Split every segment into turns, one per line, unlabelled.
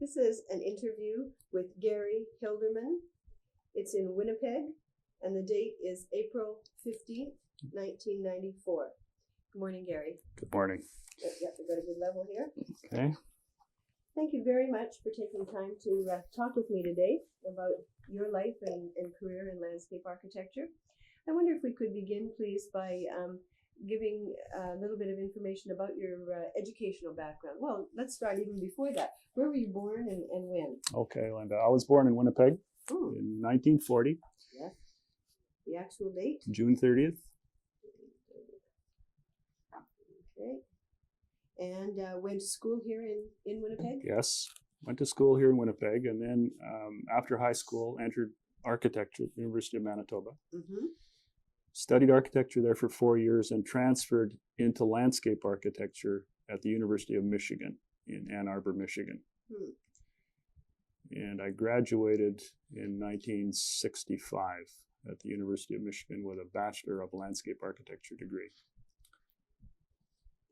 This is an interview with Garry Hilderman. It's in Winnipeg, and the date is April 15th, 1994. Good morning, Garry.
Good morning.
Yep, we've got a good level here.
Okay.
Thank you very much for taking time to talk with me today about your life and career in landscape architecture. I wonder if we could begin, please, by giving a little bit of information about your educational background. Well, let's start even before that. Where were you born and when?
Okay, Linda. I was born in Winnipeg in 1940.
Yes. The actual date?
June 30th.
Okay. And went to school here in Winnipeg?
Yes. Went to school here in Winnipeg, and then after high school, entered architecture at the University of Manitoba. Mm-hmm. Studied architecture there for 4 years and transferred into landscape architecture at the University of Michigan in Ann Arbor, Michigan. And I graduated in 1965 at the University of Michigan with a Bachelor of Landscape Architecture degree.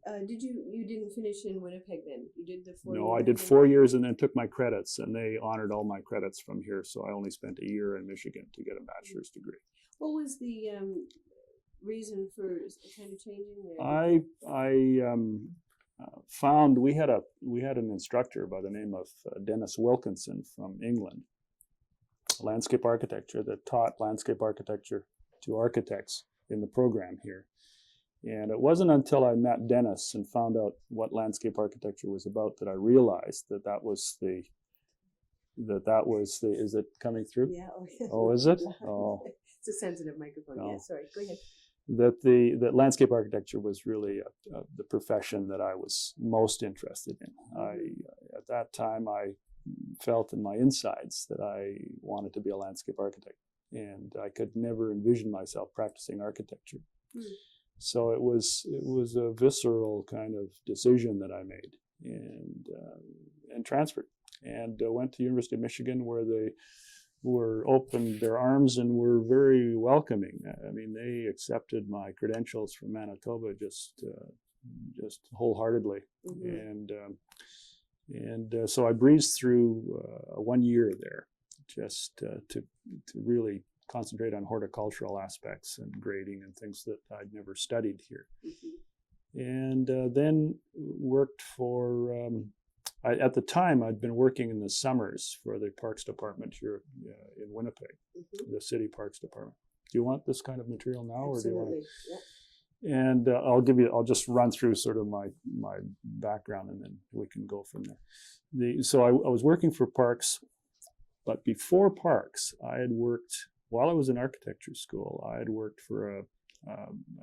You didn't finish in Winnipeg then? You did the 4 years?
No, I did 4 years and then took my credits, and they honored all my credits from here. So I only spent a year in Michigan to get a bachelor's degree.
What was the reason for kind of changing there?
I found we had an instructor by the name of Dennis Wilkinson from England, landscape architecture, that taught landscape architecture to architects in the program here. And it wasn't until I met Dennis and found out what landscape architecture was about that I realized that was the, is it coming through?
Yeah.
Oh, is it? Oh.
It's a sensitive microphone.
No.
Yeah, sorry. Go ahead.
That landscape architecture was really the profession that I was most interested in. At that time, I felt in my insides that I wanted to be a landscape architect, and I could never envision myself practicing architecture. So it was a visceral kind of decision that I made, and transferred, and went to the University of Michigan, where they were opened their arms and were very welcoming. I mean, they accepted my credentials from Manitoba just wholeheartedly. Mm-hmm. And so I breezed through 1 year there, just to really concentrate on horticultural aspects and grading and things that I'd never studied here. Mm-hmm. And then worked for at the time, I'd been working in the summers for the Parks Department here in Winnipeg, mm-hmm. the City Parks Department. Do you want this kind of material now?
Absolutely.
Or do you want?
Yeah.
And I'll just run through sort of my background, and then we can go from there. So I was working for Parks, but before Parks, I had worked, while I was in architecture school, I had worked for a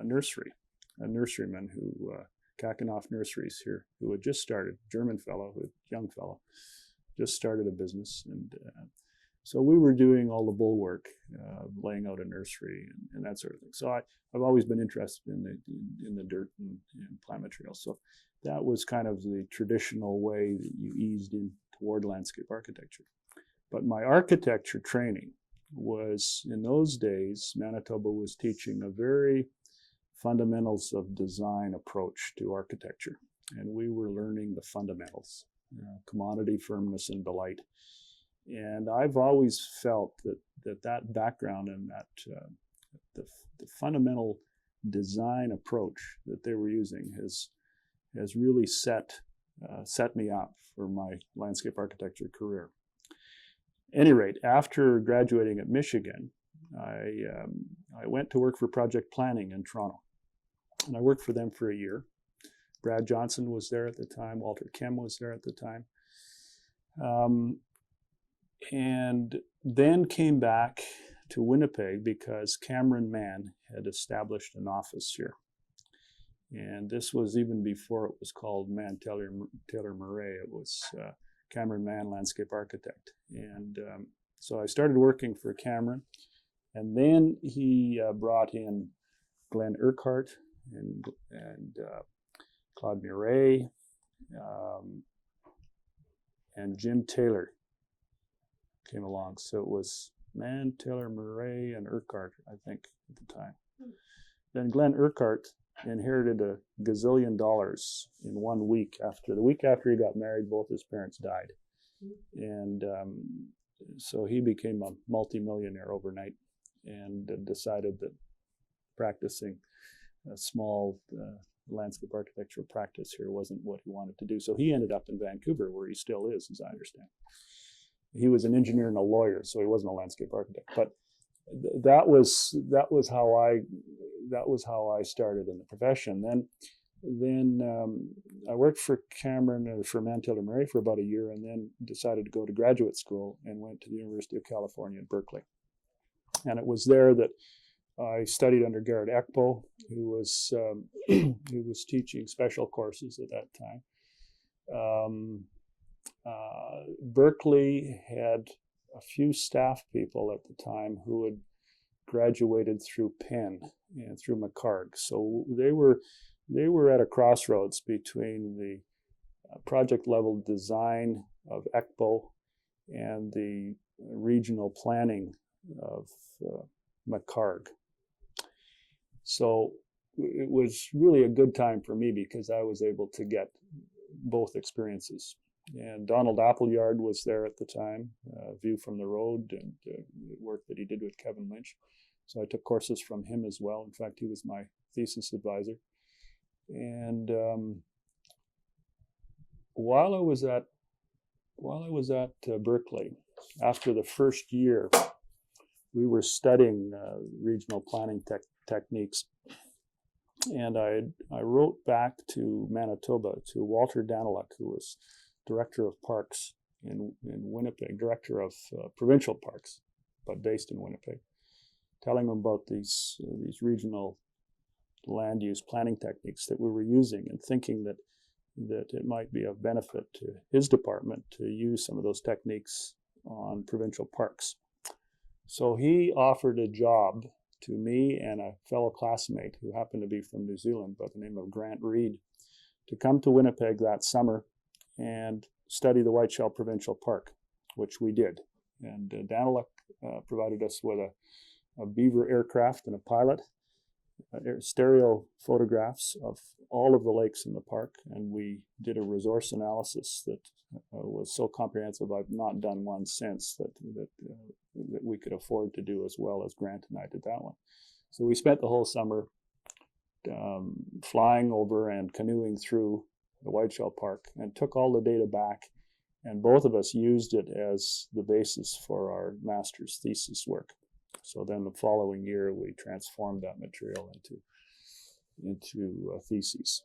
nurseryman who, Kakanoff Nurseries here, who had just started, young fellow, just started a business. And so we were doing all the bull work, laying out a nursery and that sort of thing. So I've always been interested in the dirt and plant materials. So that was kind of the traditional way that you eased in toward landscape architecture. But my architecture training was, in those days, Manitoba was teaching a very fundamentals of design approach to architecture. And we were learning the fundamentals, commodity, firmness, and delight. And I've always felt that background and that the fundamental design approach that they were using has really set me up for my landscape architecture career. At any rate, after graduating at Michigan, I went to work for project planning in Toronto. And I worked for them for a year. Brad Johnson was there at the time. Walter Kem was there at the time. And then came back to Winnipeg because Cameron Mann had established an office here. And this was even before it was called Mann Taylor Murray. It was Cameron Mann, landscape architect. And so I started working for Cameron. And then he brought in Glenn Urquhart and Claude Murray and Jim Taylor came along. So it was Mann, Taylor, Murray, and Urquhart, I think, at the time. Then Glenn Urquhart inherited $1 gazillion in 1 week. The week after he got married, both his parents died. And so he became a multimillionaire overnight, and decided that practicing a small landscape architecture practice here wasn't what he wanted to do. So he ended up in Vancouver, where he still is, as I understand. He was an engineer and a lawyer, so he wasn't a landscape architect. But that was how I started in the profession. Then I worked for Cameron for Mantil Murray for about a year, and then decided to go to graduate school and went to the University of California in Berkeley. And it was there that I studied under Garrett Ekpo, who was teaching special courses at that time. Berkeley had a few staff people at the time who had graduated through Penn and through McCarg. So they were at a crossroads between the project level design of Ekpo and the regional planning of McCarg. So it was really a good time for me because I was able to get both experiences. And Donald Appleyard was there at the time, View from the Road, and work that he did with Kevin Lynch. So I took courses from him as well. In fact, he was my thesis advisor. And while I was at Berkeley, after the first year, we were studying regional planning techniques, and I wrote back to Manitoba to Walter Daniluk, who was director of parks in Winnipeg, director of provincial parks, but based in Winnipeg, telling him about these regional land use planning techniques that we were using, and thinking that it might be of benefit to his department to use some of those techniques on provincial parks. So he offered a job to me and a fellow classmate who happened to be from New Zealand by the name of Grant Reed to come to Winnipeg that summer and study the Whiteshell Provincial Park, which we did. And Daniluk provided us with a Beaver aircraft and a pilot, stereo photographs of all of the lakes in the park, and we did a resource analysis that was so comprehensive I've not done one since that we could afford to do as well as Grant and I did that one. So we spent the whole summer flying over and canoeing through the Whiteshell Park and took all the data back, and both of us used it as the basis for our master's thesis work. So then the following year we transformed that material into theses.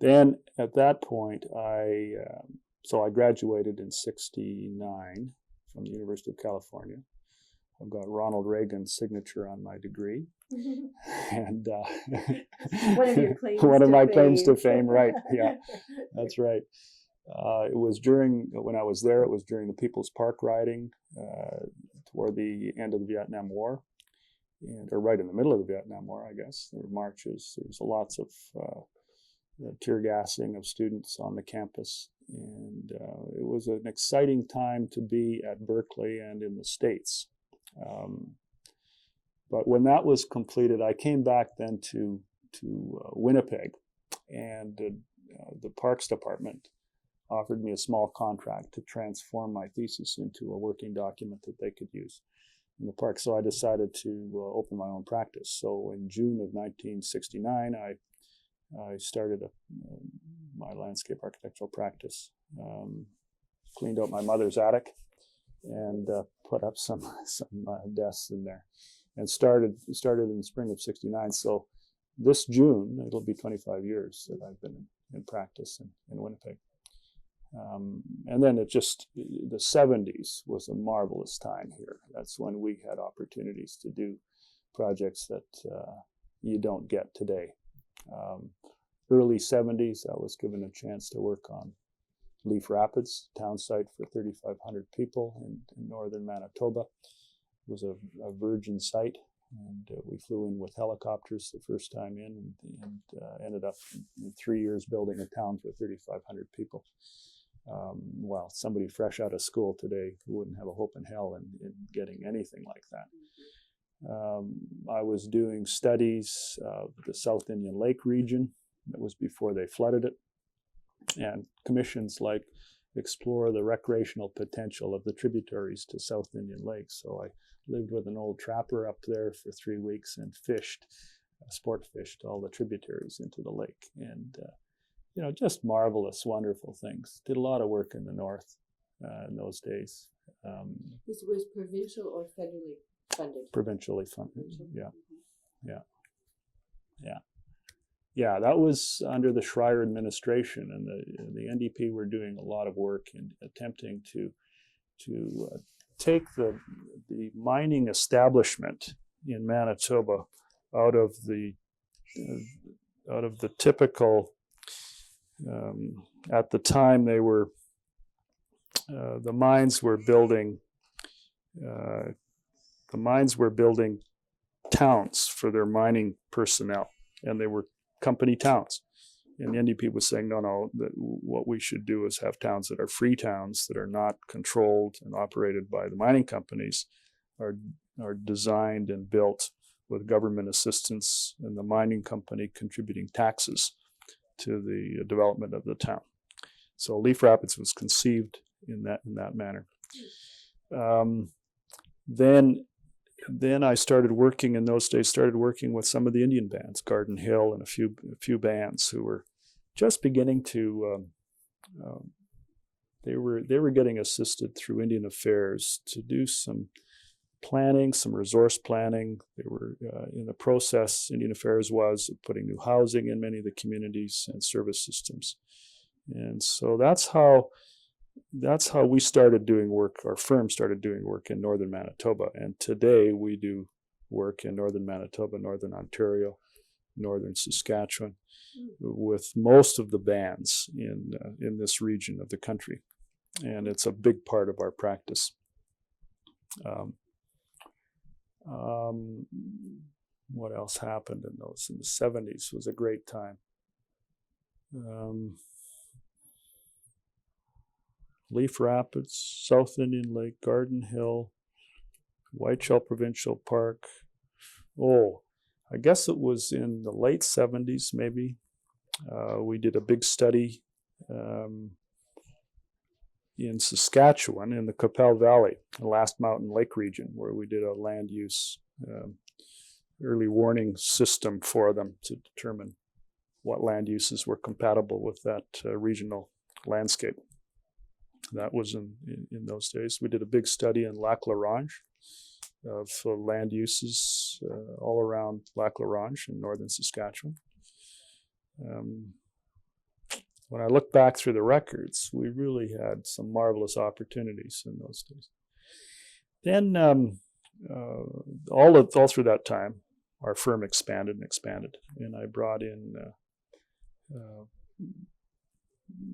Then at that point I graduated in '69 from the University of California. I've got Ronald Reagan's signature on my degree. And
one of your claims
one of
to
my
fame.
claims to fame, right? Yeah, that's right. It was when I was there, it was during the People's Park rioting toward the end of the Vietnam War, or right in the middle of the Vietnam War, I guess. There were marches. There was lots of tear gassing of students on the campus, and it was an exciting time to be at Berkeley and in the States. But when that was completed, I came back then to Winnipeg, and the Parks Department offered me a small contract to transform my thesis into a working document that they could use in the park. So I decided to open my own practice. So in June of 1969, I started my landscape architectural practice, cleaned out my mother's attic, and put up some desks in there, and started in the spring of '69. So this June, it'll be 25 years that I've been in practice in Winnipeg. And then the 70s was a marvelous time here. That's when we had opportunities to do projects that you don't get today. Early 70s, I was given a chance to work on Leaf Rapids, town site for 3,500 people in northern Manitoba. It was a virgin site, and we flew in with helicopters the first time in, and ended up in 3 years building a town for 3,500 people. Well, somebody fresh out of school today who wouldn't have a hope in hell in getting anything like that. I was doing studies of the South Indian Lake region. That was before they flooded it. and commissions like explore the recreational potential of the tributaries to South Indian Lake. So I lived with an old trapper up there for 3 weeks and fished, sport fished all the tributaries into the lake. And, just marvelous, wonderful things. Did a lot of work in the north in those days.
This was provincial or federally funded?
Provincially funded,
Provincial?
Yeah, that was under the Schreier administration, and the NDP were doing a lot of work in attempting to take the mining establishment in Manitoba out of the typical. At the time, they were the mines were building towns for their mining personnel, and they were company towns. And the NDP was saying, no, that what we should do is have towns that are free towns, that are not controlled and operated by the mining companies, are designed and built with government assistance and the mining company contributing taxes to the development of the town. So Leaf Rapids was conceived in that manner. Then I started working in those days. Started working with some of the Indian bands, Garden Hill, and a few bands who were just beginning to. They were getting assisted through Indian Affairs to do some planning, some resource planning. They were in the process. Indian Affairs was of putting new housing in many of the communities and service systems, and so that's how we started doing work. Our firm started doing work in northern Manitoba, and today we do work in northern Manitoba, northern Ontario, northern Saskatchewan, with most of the bands in this region of the country, and it's a big part of our practice. What else happened in the 70s was a great time. Leaf Rapids, South Indian Lake, Garden Hill, Whiteshell Provincial Park. I guess it was in the late 70s, maybe. We did a big study in Saskatchewan, in the Qu'Appelle Valley, the Last Mountain Lake region, where we did a land use early warning system for them to determine what land uses were compatible with that regional landscape. That was in those days. We did a big study in Lac La Ronge of land uses all around Lac La Ronge in northern Saskatchewan. When I look back through the records, we really had some marvelous opportunities in those days. Then all through that time, our firm expanded, and I brought in.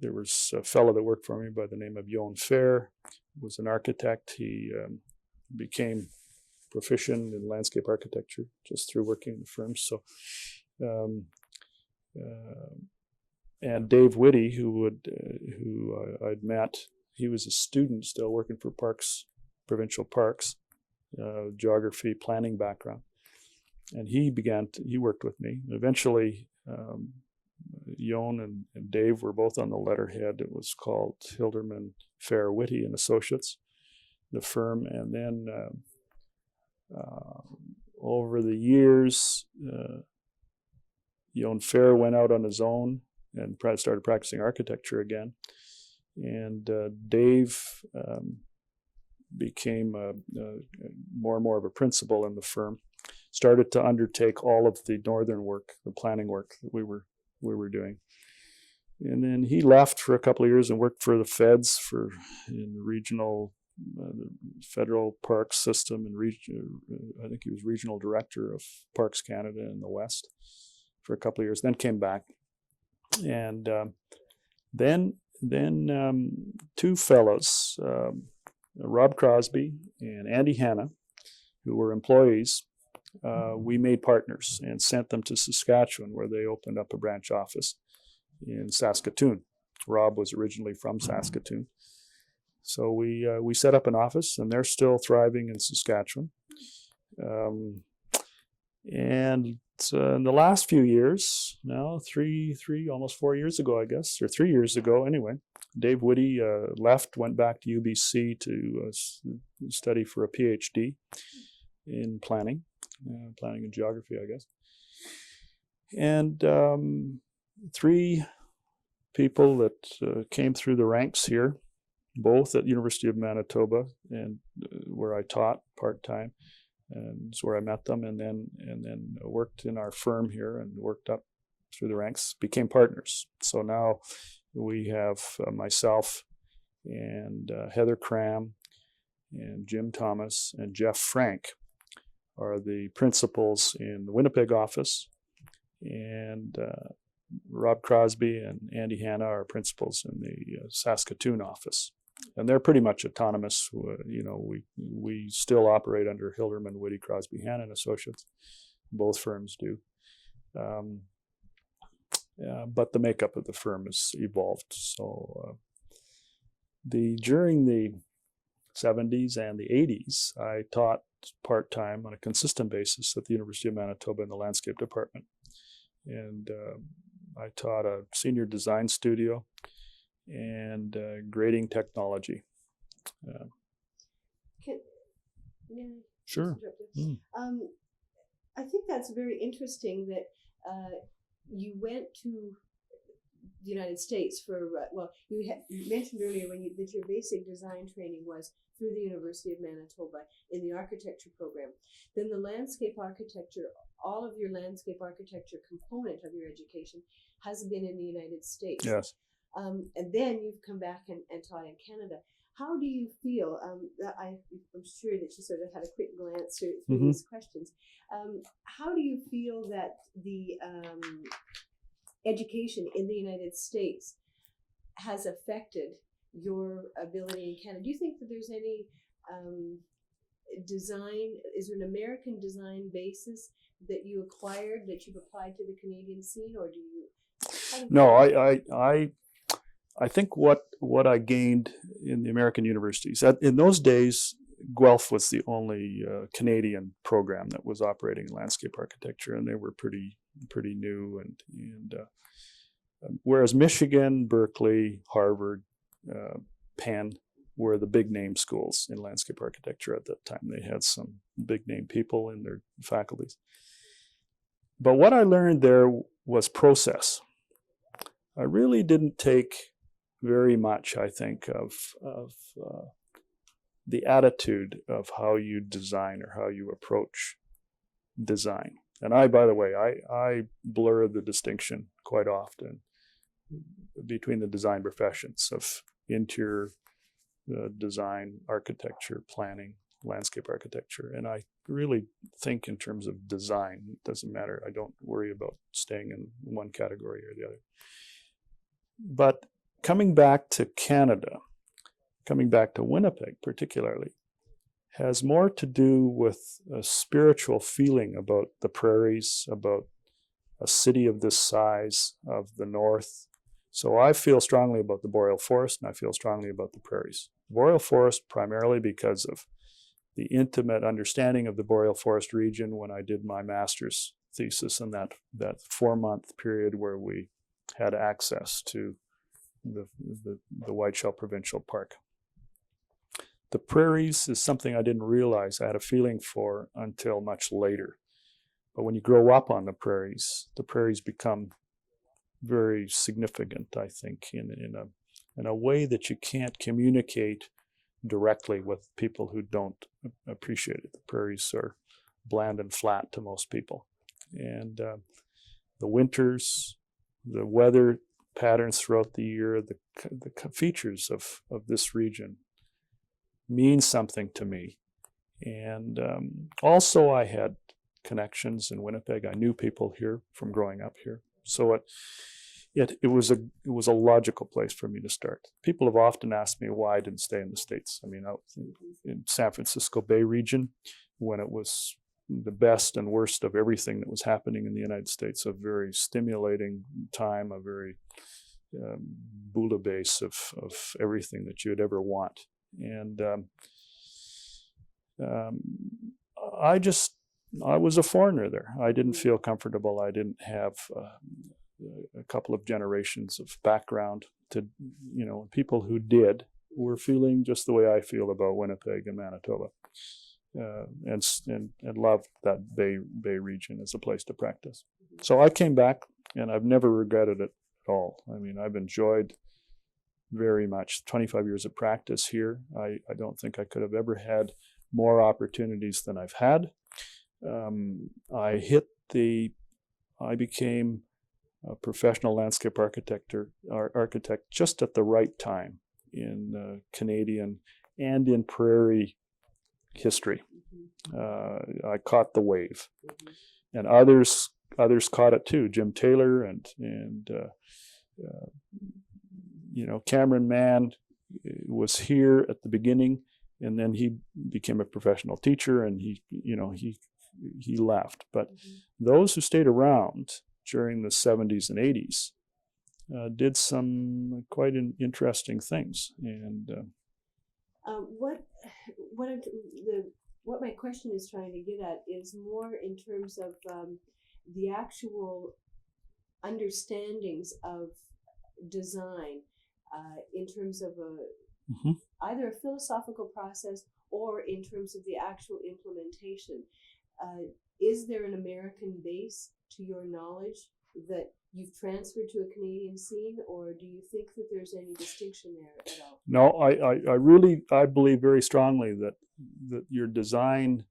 There was a fellow that worked for me by the name of Jon Fair, who was an architect. He became proficient in landscape architecture just through working in the firm. So, and Dave Whitty, who I'd met, he was a student still working for Provincial Parks, geography, planning background, and he worked with me. Eventually, Jon and Dave were both on the letterhead. It was called Hilderman, Fair, Whitty and Associates, the firm. And then over the years, Jon Fair went out on his own and started practicing architecture again. And Dave became more and more of a principal in the firm, started to undertake all of the northern work, the planning work that we were doing. And then he left for a couple of years and worked for the feds in regional, the federal parks system, and I think he was regional director of Parks Canada in the West for a couple of years, then came back. And then two fellows, Rob Crosby and Andy Hanna, who were employees, we made partners and sent them to Saskatchewan, where they opened up a branch office in Saskatoon. Rob was originally from Saskatoon. So we set up an office, and they're still thriving in Saskatchewan. And in the last few years, now almost 4 years ago, I guess, or 3 years ago anyway, Dave Whitty left, went back to UBC to study for a PhD in planning and geography, I guess. And 3 people that came through the ranks here, both at University of Manitoba, and where I taught part-time, and it's where I met them, and then worked in our firm here and worked up through the ranks, became partners. So now we have myself and Heather Cram and Jim Thomas and Jeff Frank are the principals in the Winnipeg office, and Rob Crosby and Andy Hanna are principals in the Saskatoon office. And they're pretty much autonomous. We still operate under Hilderman, Whitty, Crosby, Hanna and Associates. Both firms do. But the makeup of the firm has evolved. So during the 70s and the 80s, I taught part-time on a consistent basis at the University of Manitoba in the landscape department. And I taught a senior design studio and grading technology. Sure.
I think that's very interesting that you went to the United States for, you mentioned earlier that your basic design training was through the University of Manitoba in the architecture program. Then the landscape architecture, all of your landscape architecture component of your education has been in the United States.
Yes.
And then you've come back and taught in Canada. How do you feel? I'm sure that you sort of had a quick glance through these questions. How do you feel that the education in the United States has affected your ability in Canada? Do you think that there's any design, is there an American design basis that you acquired that you've applied to the Canadian scene, or do you?
No, I think what I gained in the American universities, in those days, Guelph was the only Canadian program that was operating in landscape architecture, and they were pretty new. And whereas Michigan, Berkeley, Harvard, Penn were the big name schools in landscape architecture at that time. They had some big name people in their faculties. But what I learned there was process. I really didn't take very much, I think, of the attitude of how you design or how you approach design. And by the way, I blur the distinction quite often between the design professions of interior design, architecture, planning, landscape architecture. And I really think in terms of design. It doesn't matter. I don't worry about staying in one category or the other. But coming back to Canada, coming back to Winnipeg particularly, has more to do with a spiritual feeling about the prairies, about a city of this size, of the north. So I feel strongly about the boreal forest, and I feel strongly about the prairies. Boreal forest primarily because of the intimate understanding of the boreal forest region when I did my master's thesis in that 4-month period where we had access to the Whiteshell Provincial Park. The prairies is something I didn't realize I had a feeling for until much later. But when you grow up on the prairies become very significant, I think, in a way that you can't communicate directly with people who don't appreciate it. The prairies are bland and flat to most people. And the winters, the weather patterns throughout the year, the features of this region mean something to me. And also I had connections in Winnipeg. I knew people here from growing up here. So it was a logical place for me to start. People have often asked me why I didn't stay in the States. I mean, out in San Francisco Bay region, when it was the best and worst of everything that was happening in the United States, a very stimulating time, a very bouillabaisse of everything that you'd ever want. And I just I was a foreigner there. I didn't feel comfortable. I didn't have a couple of generations of background to, people who did were feeling just the way I feel about Winnipeg and Manitoba, and loved that Bay region as a place to practice. So I came back, and I've never regretted it at all. I mean, I've enjoyed very much 25 years of practice here. I don't think I could have ever had more opportunities than I've had. I became a professional landscape architect just at the right time in Canadian and in prairie history. I caught the wave, and others caught it too. Jim Taylor and Cameron Mann was here at the beginning, and then he became a professional teacher, and he left. But those who stayed around during the 70s and 80s did some quite interesting things. And
what my question is trying to get at is more in terms of the actual understandings of design in terms of either a philosophical process or in terms of the actual implementation. Is there an American base to your knowledge that you've transferred to a Canadian scene, or do you think that there's any distinction there at all?
No, I believe very strongly that your design,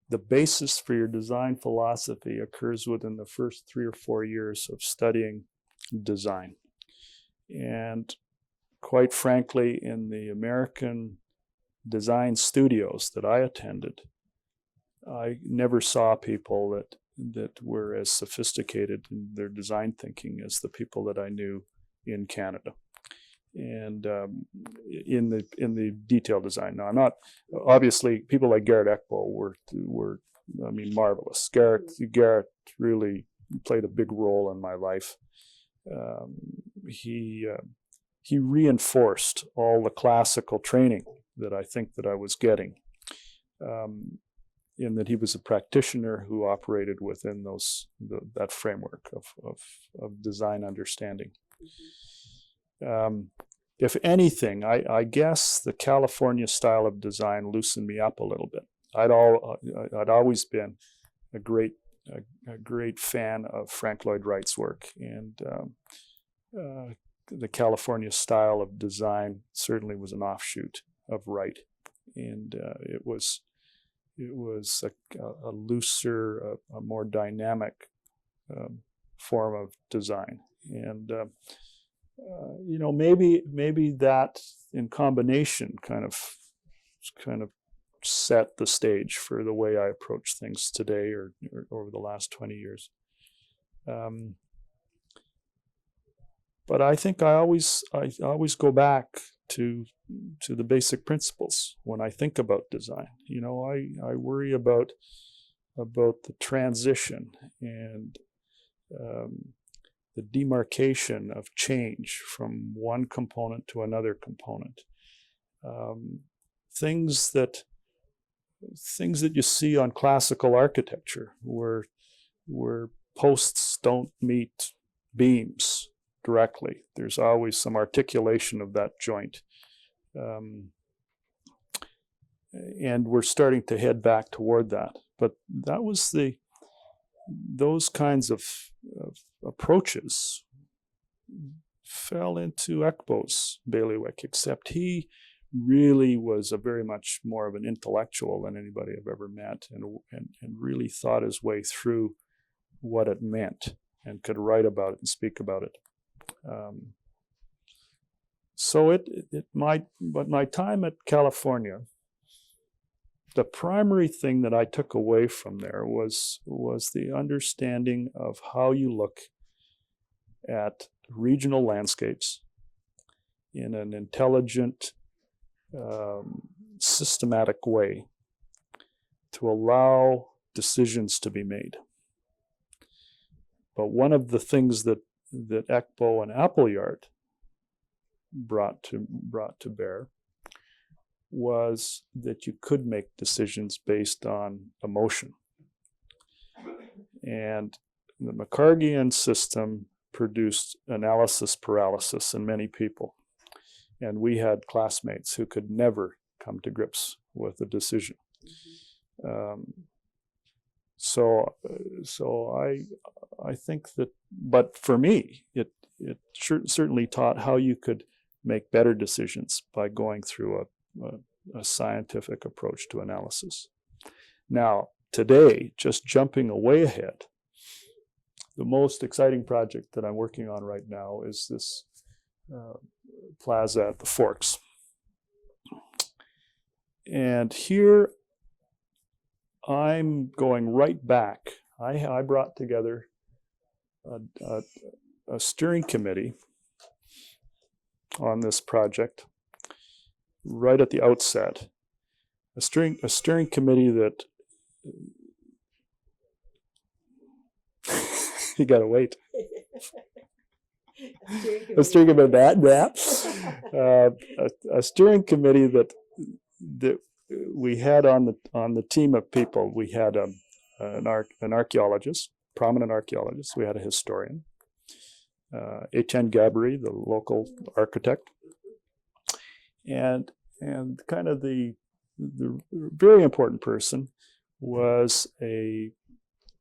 the basis for your design philosophy occurs within the first 3 or 4 years of studying design. And quite frankly, in the American design studios that I attended, I never saw people that were as sophisticated in their design thinking as the people that I knew in Canada. And in the detail design. Now, I'm not, obviously people like Garrett Ekbo were marvelous. Garrett really played a big role in my life. He reinforced all the classical training that I think that I was getting, in that he was a practitioner who operated within that framework of design understanding. If anything, I guess the California style of design loosened me up a little bit. I'd always been a great fan of Frank Lloyd Wright's work, and the California style of design certainly was an offshoot of Wright, and it was a looser, a more dynamic form of design, and maybe that in combination kind of set the stage for the way I approach things today or over the last 20 years. But I think I always go back to the basic principles when I think about design. I worry about the transition and the demarcation of change from one component to another component. Things that you see on classical architecture where posts don't meet beams directly. There's always some articulation of that joint. And we're starting to head back toward that. But that was those kinds of approaches fell into Ekbo's bailiwick, except he really was a very much more of an intellectual than anybody I've ever met, and really thought his way through what it meant and could write about it and speak about it. But my time at California, the primary thing that I took away from there was the understanding of how you look at regional landscapes in an intelligent, systematic way to allow decisions to be made. But one of the things that Ekbo and Appleyard brought to bear was that you could make decisions based on emotion. And the McCargian system produced analysis paralysis in many people. And we had classmates who could never come to grips with a decision. So I think that, but for me, it certainly taught how you could make better decisions by going through a scientific approach to analysis. Now, today, just jumping way ahead, the most exciting project that I'm working on right now is this plaza at the Forks. And here I'm going right back. I brought together a steering committee on this project right at the outset. A steering committee that you gotta wait. A steering committee a steering committee that we had on the team of people. We had an archaeologist, prominent archaeologist. We had a historian, Garry, the local architect, and kind of the very important person was a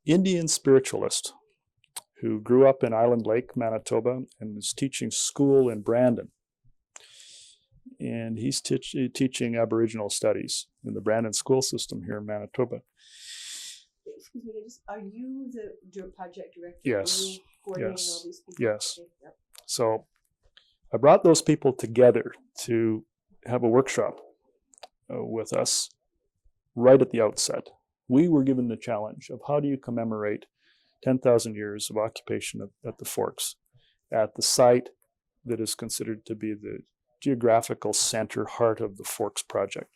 Indian spiritualist who grew up in Island Lake, Manitoba, and was teaching school in Brandon. And he's teaching Aboriginal studies in the Brandon school system here in Manitoba.
Excuse me, are you the project director?
Yes.
Yes. All these people?
Yes.
Okay. Yep.
So I brought those people together to have a workshop with us right at the outset. We were given the challenge of how do you commemorate 10,000 years of occupation at the Forks at the site that is considered to be the geographical center, heart of the Forks project,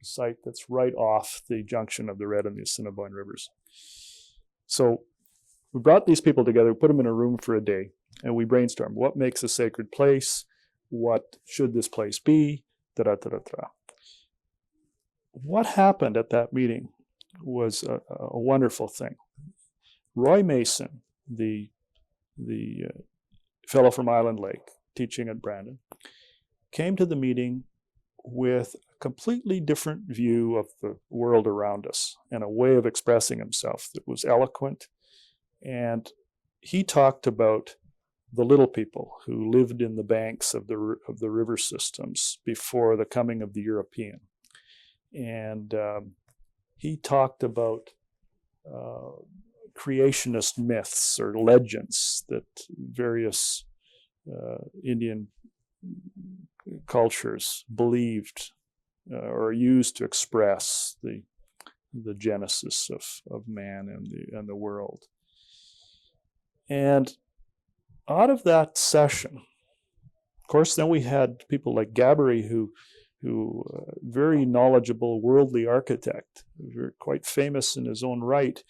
a site that's right off the junction of the Red and the Assiniboine rivers. So we brought these people together, put them in a room for a day, and we brainstormed what makes a sacred place, what should this place be, da-da-da-da-da. What happened at that meeting was a wonderful thing. Roy Mason, the fellow from Island Lake, teaching at Brandon, came to the meeting with a completely different view of the world around us and a way of expressing himself that was eloquent. And he talked about the little people who lived in the banks of the river systems before the coming of the European. And he talked about creationist myths or legends that various Indian cultures believed or used to express the genesis of man and the world. And out of that session, of course, then we had people like Garry, who very knowledgeable worldly architect, quite famous in his own right,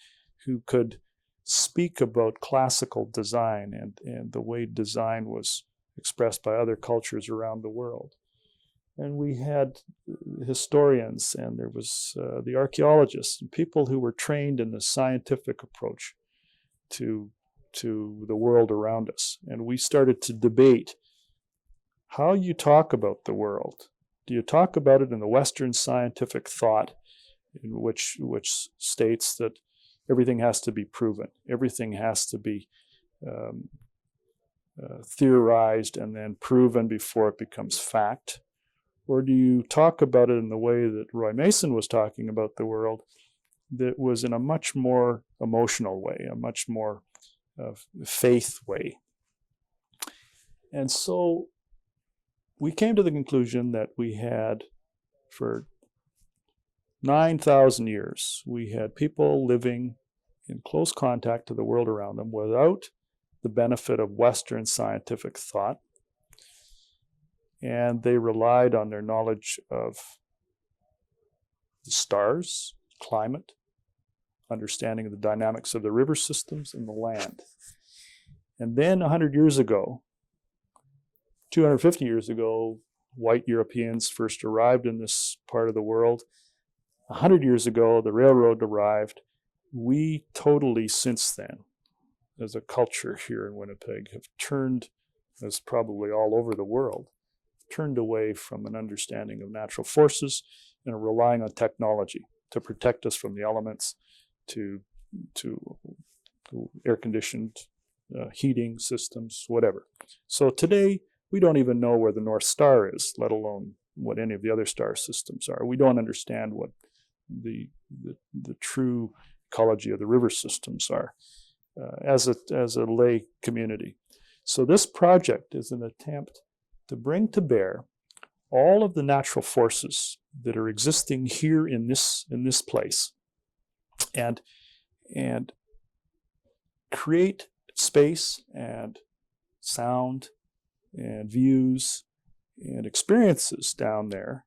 who could speak about classical design and the way design was expressed by other cultures around the world. And we had historians, and there was the archaeologists, and people who were trained in the scientific approach to the world around us. And we started to debate how you talk about the world. Do you talk about it in the Western scientific thought, in which states that everything has to be proven, everything has to be theorized and then proven before it becomes fact? Or do you talk about it in the way that Roy Mason was talking about the world, that was in a much more emotional way, a much more faith way? And so we came to the conclusion that we had, for 9,000 years, we had people living in close contact to the world around them without the benefit of Western scientific thought. And they relied on their knowledge of the stars, climate, understanding of the dynamics of the river systems and the land. And then 100 years ago, 250 years ago, white Europeans first arrived in this part of the world. 100 years ago, the railroad arrived, we totally, since then, as a culture here in Winnipeg, have turned, as probably all over the world, turned away from an understanding of natural forces and are relying on technology to protect us from the elements, to air-conditioned heating systems, whatever. So today, we don't even know where the North Star is, let alone what any of the other star systems are. We don't understand what the true ecology of the river systems are as a lay community. So this project is an attempt to bring to bear all of the natural forces that are existing here in this place, and create space and sound and views and experiences down there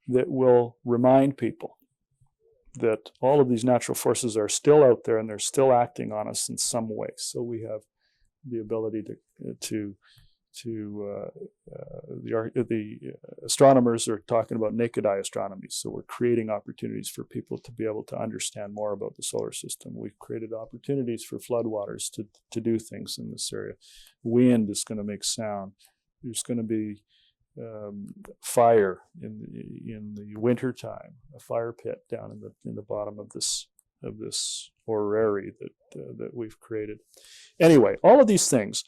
that will remind people that all of these natural forces are still out there and they're still acting on us in some way. So we have the ability the astronomers are talking about naked eye astronomy. So we're creating opportunities for people to be able to understand more about the solar system. We've created opportunities for floodwaters to do things in this area. Wind is going to make sound. There's going to be fire in the winter time, a fire pit down in the bottom of this orrery that we've created. Anyway, all of these things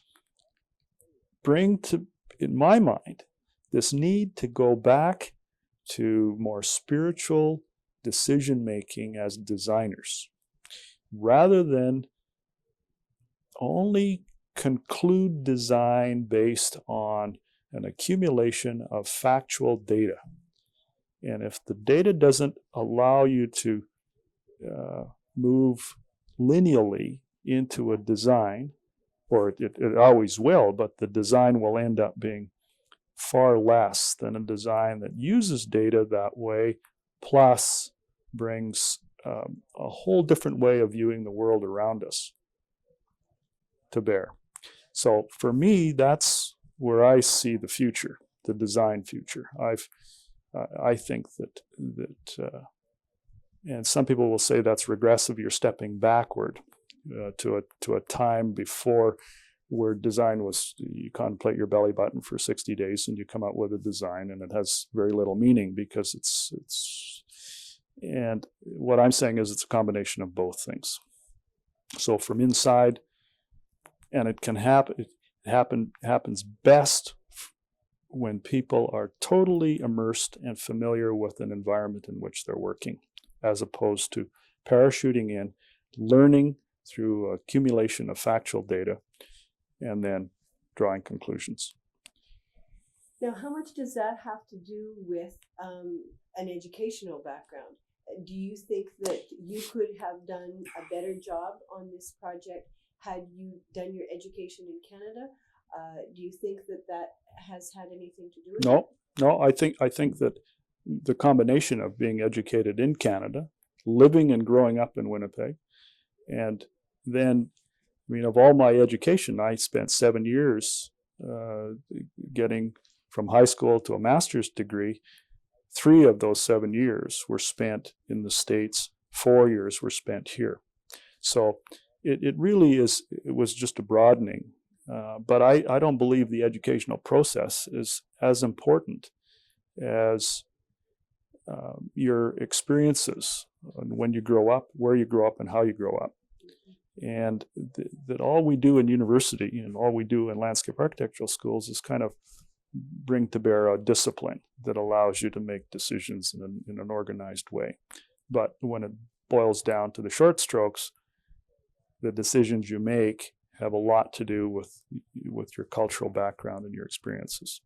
bring to, in my mind, this need to go back to more spiritual decision making as designers, rather than only conclude design based on an accumulation of factual data. And if the data doesn't allow you to move linearly into a design, or it always will, but the design will end up being far less than a design that uses data that way, plus brings a whole different way of viewing the world around us to bear. So for me, that's where I see the future, the design future. I think that and some people will say that's regressive. You're stepping backward to a time before, where design was, you contemplate your belly button for 60 days and you come out with a design, and it has very little meaning because it's. And what I'm saying is it's a combination of both things. So from inside, and it can happen. Happens best when people are totally immersed and familiar with an environment in which they're working, as opposed to parachuting in, learning through accumulation of factual data, and then drawing conclusions.
Now, how much does that have to do with an educational background? Do you think that you could have done a better job on this project had you done your education in Canada? Do you think that has had anything to do with it?
No. I think that the combination of being educated in Canada, living and growing up in Winnipeg, and then, of all my education, I spent 7 years getting from high school to a master's degree. 3 of those 7 years were spent in the States. 4 years were spent here. So it really is. It was just a broadening. But I don't believe the educational process is as important as your experiences when you grow up, where you grow up, and how you grow up. And that all we do in university and all we do in landscape architectural schools is kind of bring to bear a discipline that allows you to make decisions in an organized way. But when it boils down to the short strokes, the decisions you make have a lot to do with your cultural background and your experiences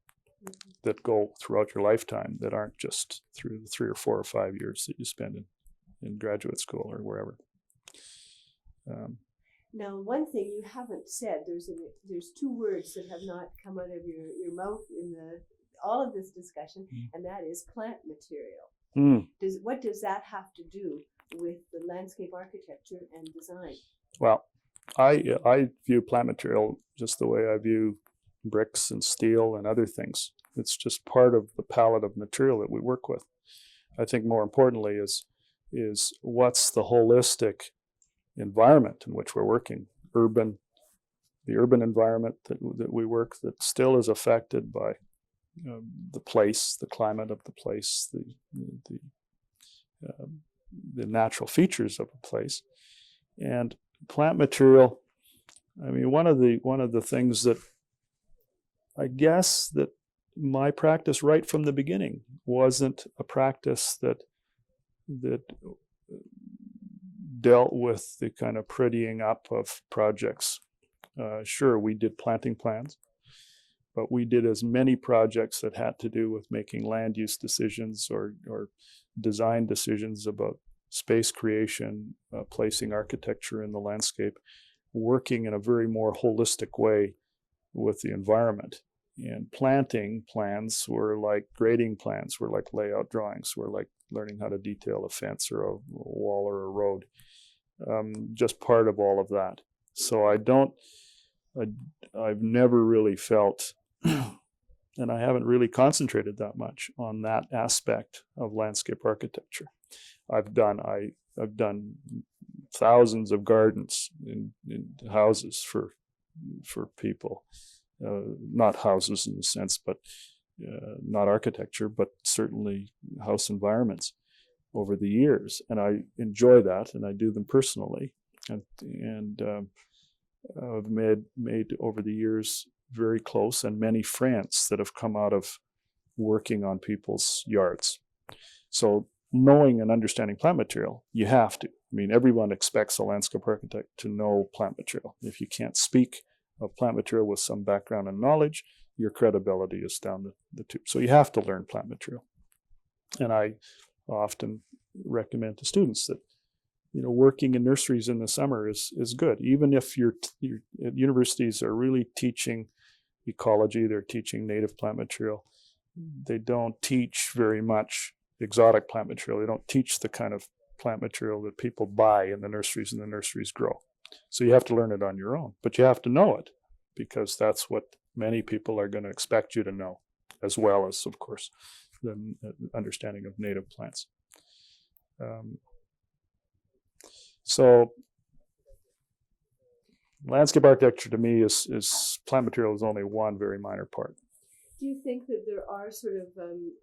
that go throughout your lifetime, that aren't just through the 3 or 4 or 5 years that you spend in graduate school or wherever.
Now, one thing you haven't said, there's 2 words that have not come out of your mouth in all of this discussion, and that is plant material. What does that have to do with the landscape architecture and design? Well,
I view plant material just the way I view bricks and steel and other things. It's just part of the palette of material that we work with. I think more importantly is what's the holistic environment in which we're working, the urban environment that we work, that still is affected by the place, the climate of the place, the natural features of a place. And plant material, I mean, one of the things that I guess that my practice right from the beginning wasn't a practice that dealt with the kind of prettying up of projects. Sure, we did planting plans, but we did as many projects that had to do with making land use decisions or design decisions about space creation, placing architecture in the landscape, working in a very more holistic way with the environment. And planting plans were like grading plans, were like layout drawings, were like learning how to detail a fence or a wall or a road. Just part of all of that. So I've never really felt, and I haven't really concentrated that much on that aspect of landscape architecture. I've done thousands of gardens in houses for people, not houses in the sense, but not architecture, but certainly house environments over the years, and I enjoy that, and I do them personally, and I've made over the years very close and many friends that have come out of working on people's yards. So knowing and understanding plant material, you have to. I mean, everyone expects a landscape architect to know plant material. If you can't speak of plant material with some background and knowledge, your credibility is down the tube. So you have to learn plant material. And I often recommend to students that, working in nurseries in the summer is good. Even if your universities are really teaching ecology, they're teaching native plant material, they don't teach very much exotic plant material. They don't teach the kind of plant material that people buy in the nurseries and the nurseries grow. So you have to learn it on your own, but you have to know it, because that's what many people are going to expect you to know, as well as, of course, the understanding of native plants. So landscape architecture to me is plant material is only one very minor part.
Do you think that there are sort of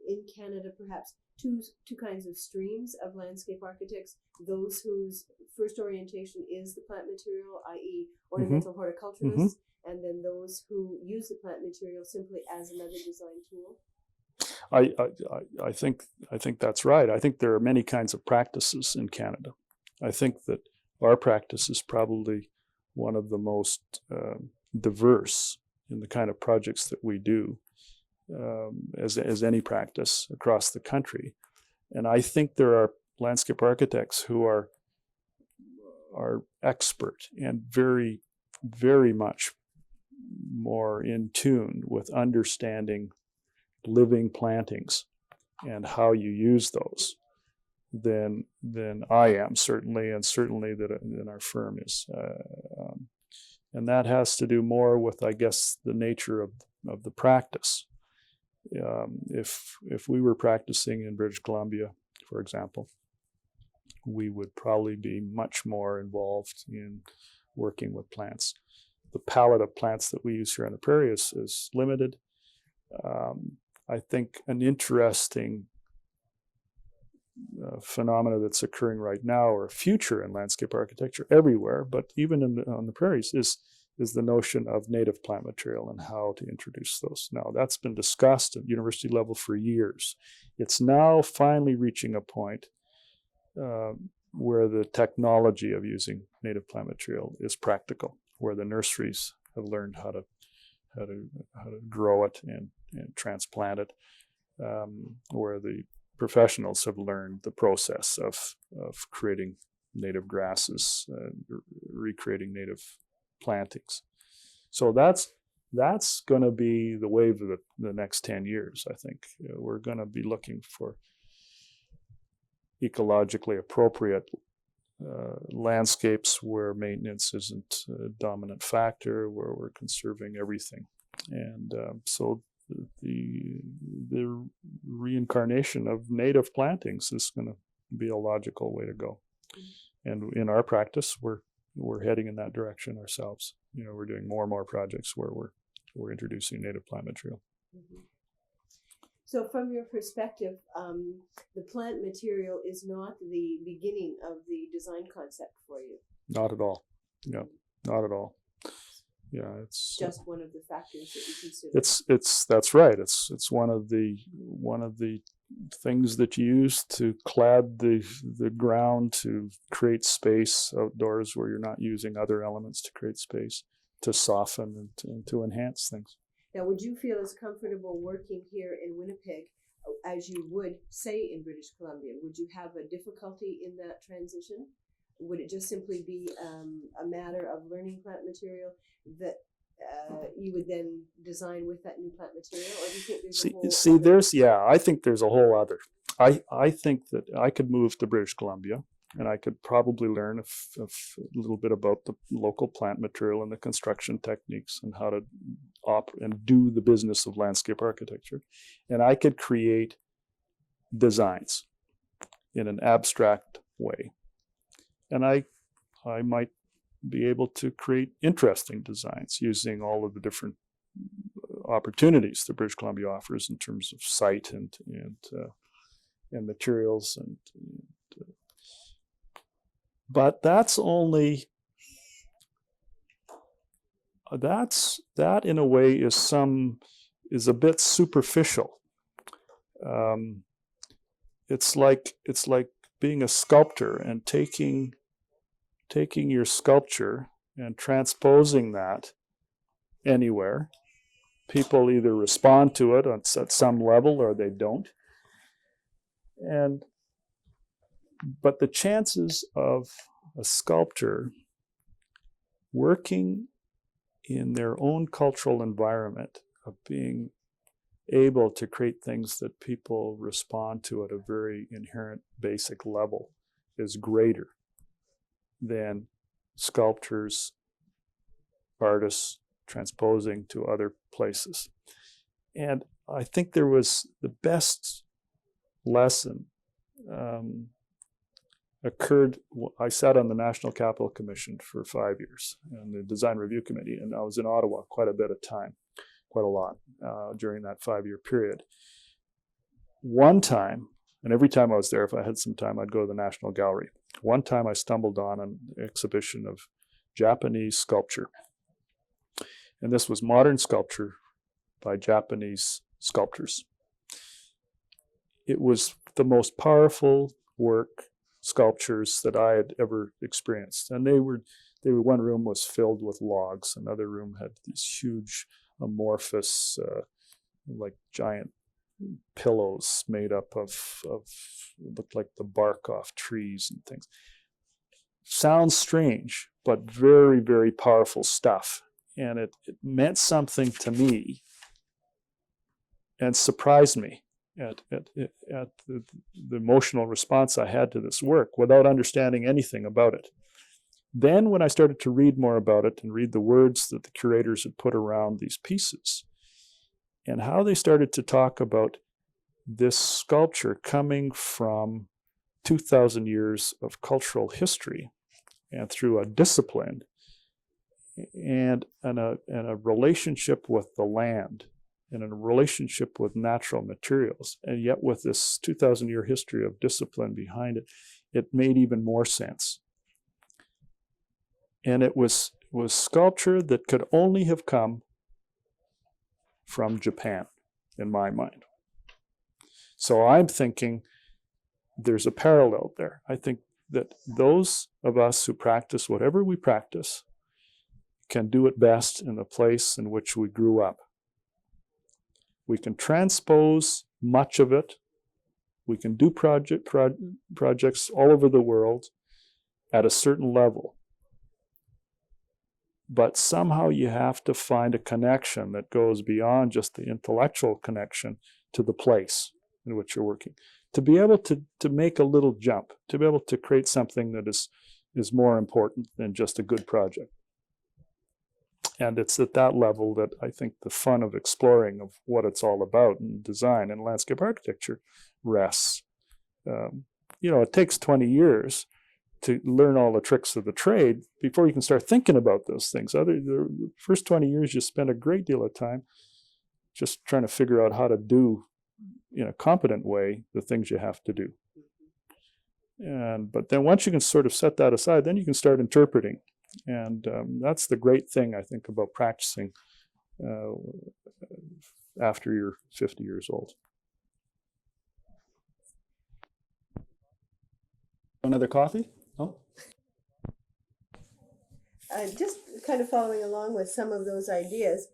in Canada perhaps two kinds of streams of landscape architects? Those whose first orientation is the plant material, i.e. ornamental horticulturalists, and then those who use the plant material simply as another design tool?
I think that's right. I think there are many kinds of practices in Canada. I think that our practice is probably one of the most diverse in the kind of projects that we do, as any practice across the country. And I think there are landscape architects who are expert and very, very much more in tune with understanding living plantings and how you use those than I am, certainly, and certainly than our firm is. And that has to do more with, I guess, the nature of the practice. If we were practicing in British Columbia, for example, we would probably be much more involved in working with plants. The palette of plants that we use here on the prairie is limited. I think an interesting phenomena that's occurring right now, or future in landscape architecture everywhere, but even on the prairies, is the notion of native plant material and how to introduce those. Now, that's been discussed at university level for years. It's now finally reaching a point where the technology of using native plant material is practical, where the nurseries have learned how to grow it and transplant it, where the professionals have learned the process of creating native grasses, recreating native plantings. So that's going to be the wave of the next 10 years, I think. We're going to be looking for ecologically appropriate landscapes where maintenance isn't a dominant factor, where we're conserving everything. And so the reincarnation of native plantings is going to be a logical way to go. And in our practice, we're heading in that direction ourselves. We're doing more and more projects where we're introducing native plant material.
Mm-hmm. So from your perspective, the plant material is not the beginning of the design concept for you?
Not at all. No, not at all. Yeah, it's
just one of the factors that you consider.
That's right. It's one of the things that you use to clad the ground to create space outdoors where you're not using other elements to create space, to soften and to enhance things.
Now, would you feel as comfortable working here in Winnipeg as you would, say, in British Columbia? Would you have a difficulty in that transition? Would it just simply be a matter of learning plant material that you would then design with that new plant material, or do you think
I think there's a whole other. I think that I could move to British Columbia and I could probably learn a little bit about the local plant material and the construction techniques and how to and do the business of landscape architecture. And I could create designs in an abstract way. And I might be able to create interesting designs using all of the different opportunities that British Columbia offers in terms of site and materials but that in a way is a bit superficial. It's like being a sculptor and taking your sculpture and transposing that anywhere. People either respond to it at some level or they don't. But the chances of a sculptor working in their own cultural environment, of being able to create things that people respond to at a very inherent basic level, is greater than sculptors, artists transposing to other places. And I think there was the best lesson occurred. I sat on the National Capital Commission for 5 years and the Design Review Committee, and I was in Ottawa quite a bit of time, quite a lot during that 5-year period. One time, and every time I was there, if I had some time, I'd go to the National Gallery. One time I stumbled on an exhibition of Japanese sculpture. And this was modern sculpture by Japanese sculptors. It was the most powerful sculptures that I had ever experienced. And one room was filled with logs. Another room had these huge amorphous, like giant pillows made up of looked like the bark off trees and things. Sounds strange, but very, very powerful stuff. And it meant something to me and surprised me at the emotional response I had to this work without understanding anything about it. Then when I started to read more about it and read the words that the curators had put around these pieces and how they started to talk about this sculpture coming from 2,000 years of cultural history and through a discipline and a relationship with the land and a relationship with natural materials, and yet with this 2,000-year history of discipline behind it, it made even more sense. And it was sculpture that could only have come from Japan, in my mind. So I'm thinking there's a parallel there. I think that those of us who practice whatever we practice can do it best in the place in which we grew up. We can transpose much of it. We can do projects all over the world at a certain level. But somehow you have to find a connection that goes beyond just the intellectual connection to the place in which you're working. To be able to make a little jump, to be able to create something that is more important than just a good project. And it's at that level that I think the fun of exploring of what it's all about in design and landscape architecture rests. It takes 20 years to learn all the tricks of the trade before you can start thinking about those things. The first 20 years, you spend a great deal of time just trying to figure out how to do in a competent way the things you have to do. But then once you can sort of set that aside, then you can start interpreting. And that's the great thing, I think, about practicing after you're 50 years old. Another coffee? No?
Just kind of following along with some of those ideas,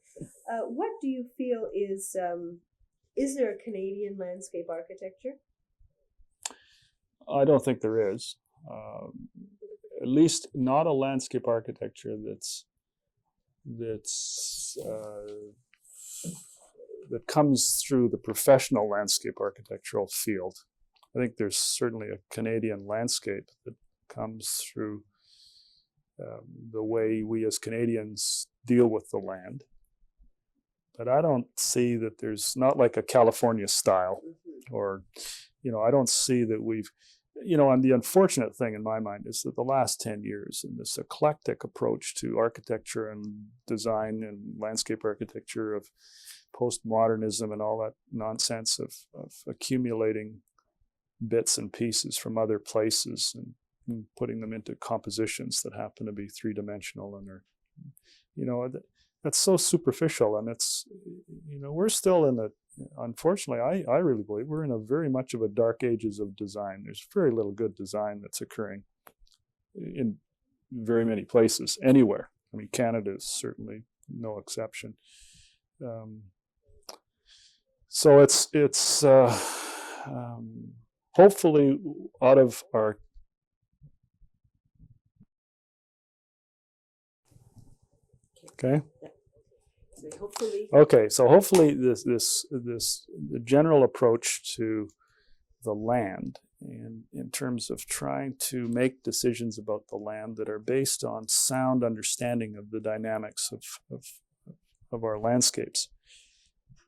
what do you feel is there a Canadian landscape architecture?
I don't think there is. At least not a landscape architecture that comes through the professional landscape architectural field. I think there's certainly a Canadian landscape that comes through the way we as Canadians deal with the land. But I don't see that there's not like a California style, or, I don't see that we've, and the unfortunate thing in my mind is that the last 10 years in this eclectic approach to architecture and design and landscape architecture of postmodernism and all that nonsense of accumulating bits and pieces from other places and putting them into compositions that happen to be three-dimensional, and they're, that's so superficial, and it's, we're still in unfortunately, I really believe we're in a very much of a dark ages of design. There's very little good design that's occurring in very many places, anywhere. I mean, Canada is certainly no exception. So it's hopefully out of our okay. Okay, so hopefully this the general approach to the land, and in terms of trying to make decisions about the land that are based on sound understanding of the dynamics of our landscapes,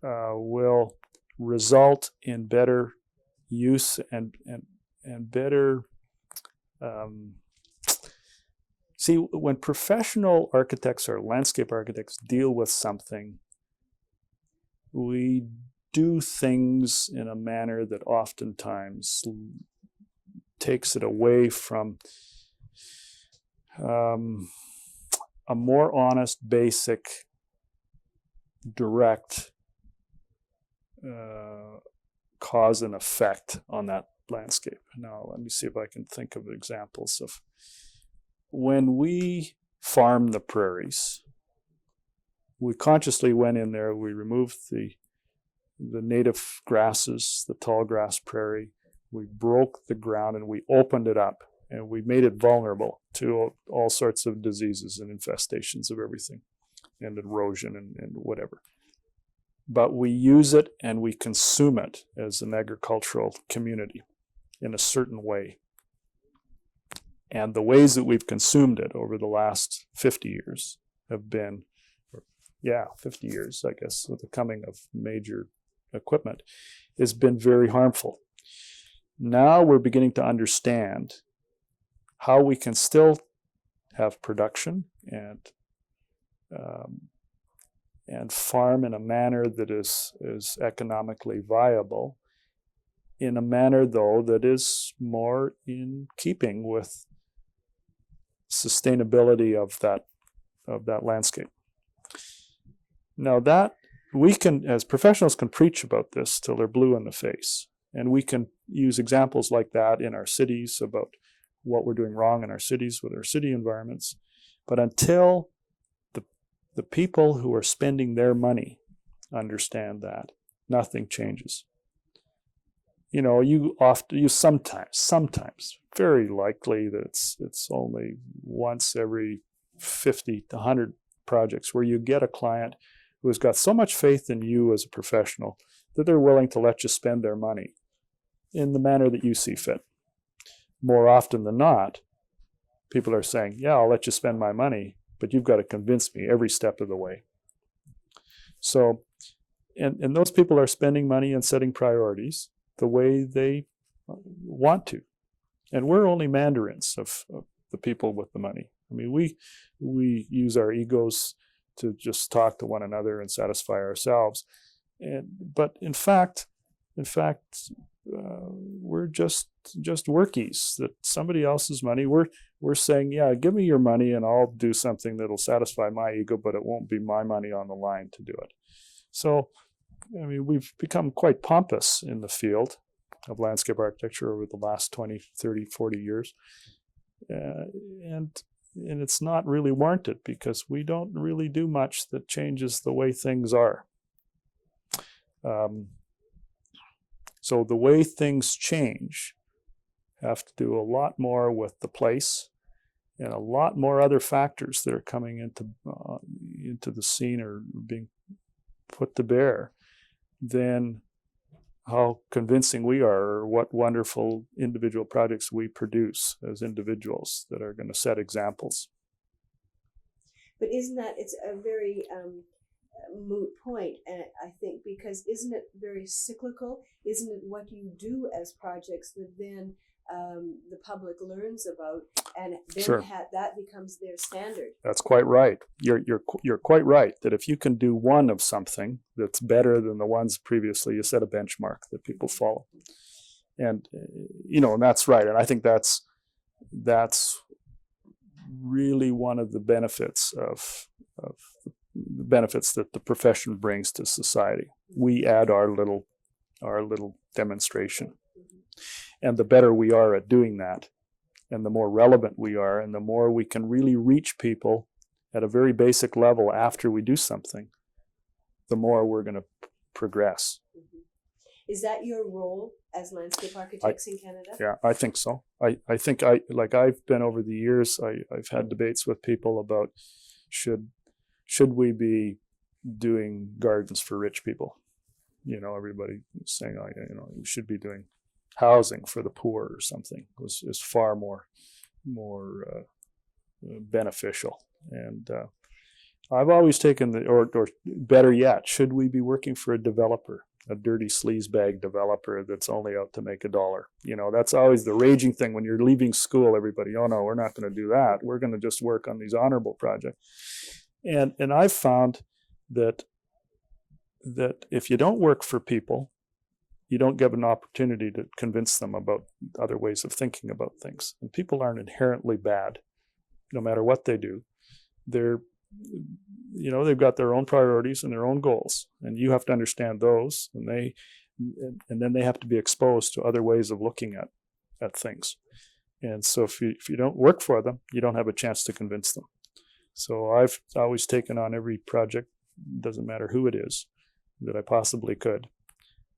will result in better use and better. See, when professional architects or landscape architects deal with something, we do things in a manner that oftentimes takes it away from a more honest, basic, direct cause and effect on that landscape. Now, let me see if I can think of examples of when we farm the prairies. We consciously went in there, we removed the native grasses, the tall grass prairie, we broke the ground and we opened it up, and we made it vulnerable to all sorts of diseases and infestations of everything, and erosion and whatever. But we use it and we consume it as an agricultural community in a certain way. And the ways that we've consumed it over the last 50 years have been, 50 years, I guess, with the coming of major equipment, has been very harmful. Now we're beginning to understand how we can still have production and farm in a manner that is economically viable, in a manner, though, that is more in keeping with sustainability of that landscape. Now that we can, as professionals, can preach about this till they're blue in the face, and we can use examples like that in our cities about what we're doing wrong in our cities with our city environments. But until the people who are spending their money understand that, nothing changes. You sometimes, very likely that it's only once every 50 to 100 projects where you get a client who has got so much faith in you as a professional that they're willing to let you spend their money in the manner that you see fit. More often than not, people are saying, yeah, I'll let you spend my money, but you've got to convince me every step of the way. So, and those people are spending money and setting priorities the way they want to. And we're only mandarins of the people with the money. I mean, we use our egos to just talk to one another and satisfy ourselves. But in fact, we're just workies. That somebody else's money. We're saying, yeah, give me your money and I'll do something that'll satisfy my ego, but it won't be my money on the line to do it. So, I mean, we've become quite pompous in the field of landscape architecture over the last 20, 30, 40 years. And it's not really warranted because we don't really do much that changes the way things are. So the way things change have to do a lot more with the place and a lot more other factors that are coming into the scene or being put to bear than how convincing we are or what wonderful individual projects we produce as individuals that are going to set examples.
But isn't that, it's a very moot point, and I think, because isn't it very cyclical? Isn't it what you do as projects that then the public learns about, and then
Sure.
That becomes their standard? That's
quite right. You're quite right that if you can do one of something that's better than the ones previously, you set a benchmark that people follow. And and that's right. And I think that's really one of the benefits of the benefits that the profession brings to society. We add our little demonstration. And the better we are at doing that, and the more relevant we are, and the more we can really reach people at a very basic level after we do something, the more we're going to progress.
Is that your role as landscape architects in Canada?
Yeah, I think so. I think I've been over the years, I've had debates with people about should we be doing gardens for rich people? Everybody saying, we should be doing housing for the poor or something is far more beneficial. And I've always taken or better yet, should we be working for a developer, a dirty sleazebag developer that's only out to make $1? That's always the raging thing when you're leaving school. Everybody, oh no, we're not going to do that. We're going to just work on these honorable projects. And I've found that if you don't work for people, you don't give an opportunity to convince them about other ways of thinking about things. And people aren't inherently bad, no matter what they do. They've got their own priorities and their own goals, and you have to understand those. And then they have to be exposed to other ways of looking at things. And so if you don't work for them, you don't have a chance to convince them. So I've always taken on every project, doesn't matter who it is, that I possibly could.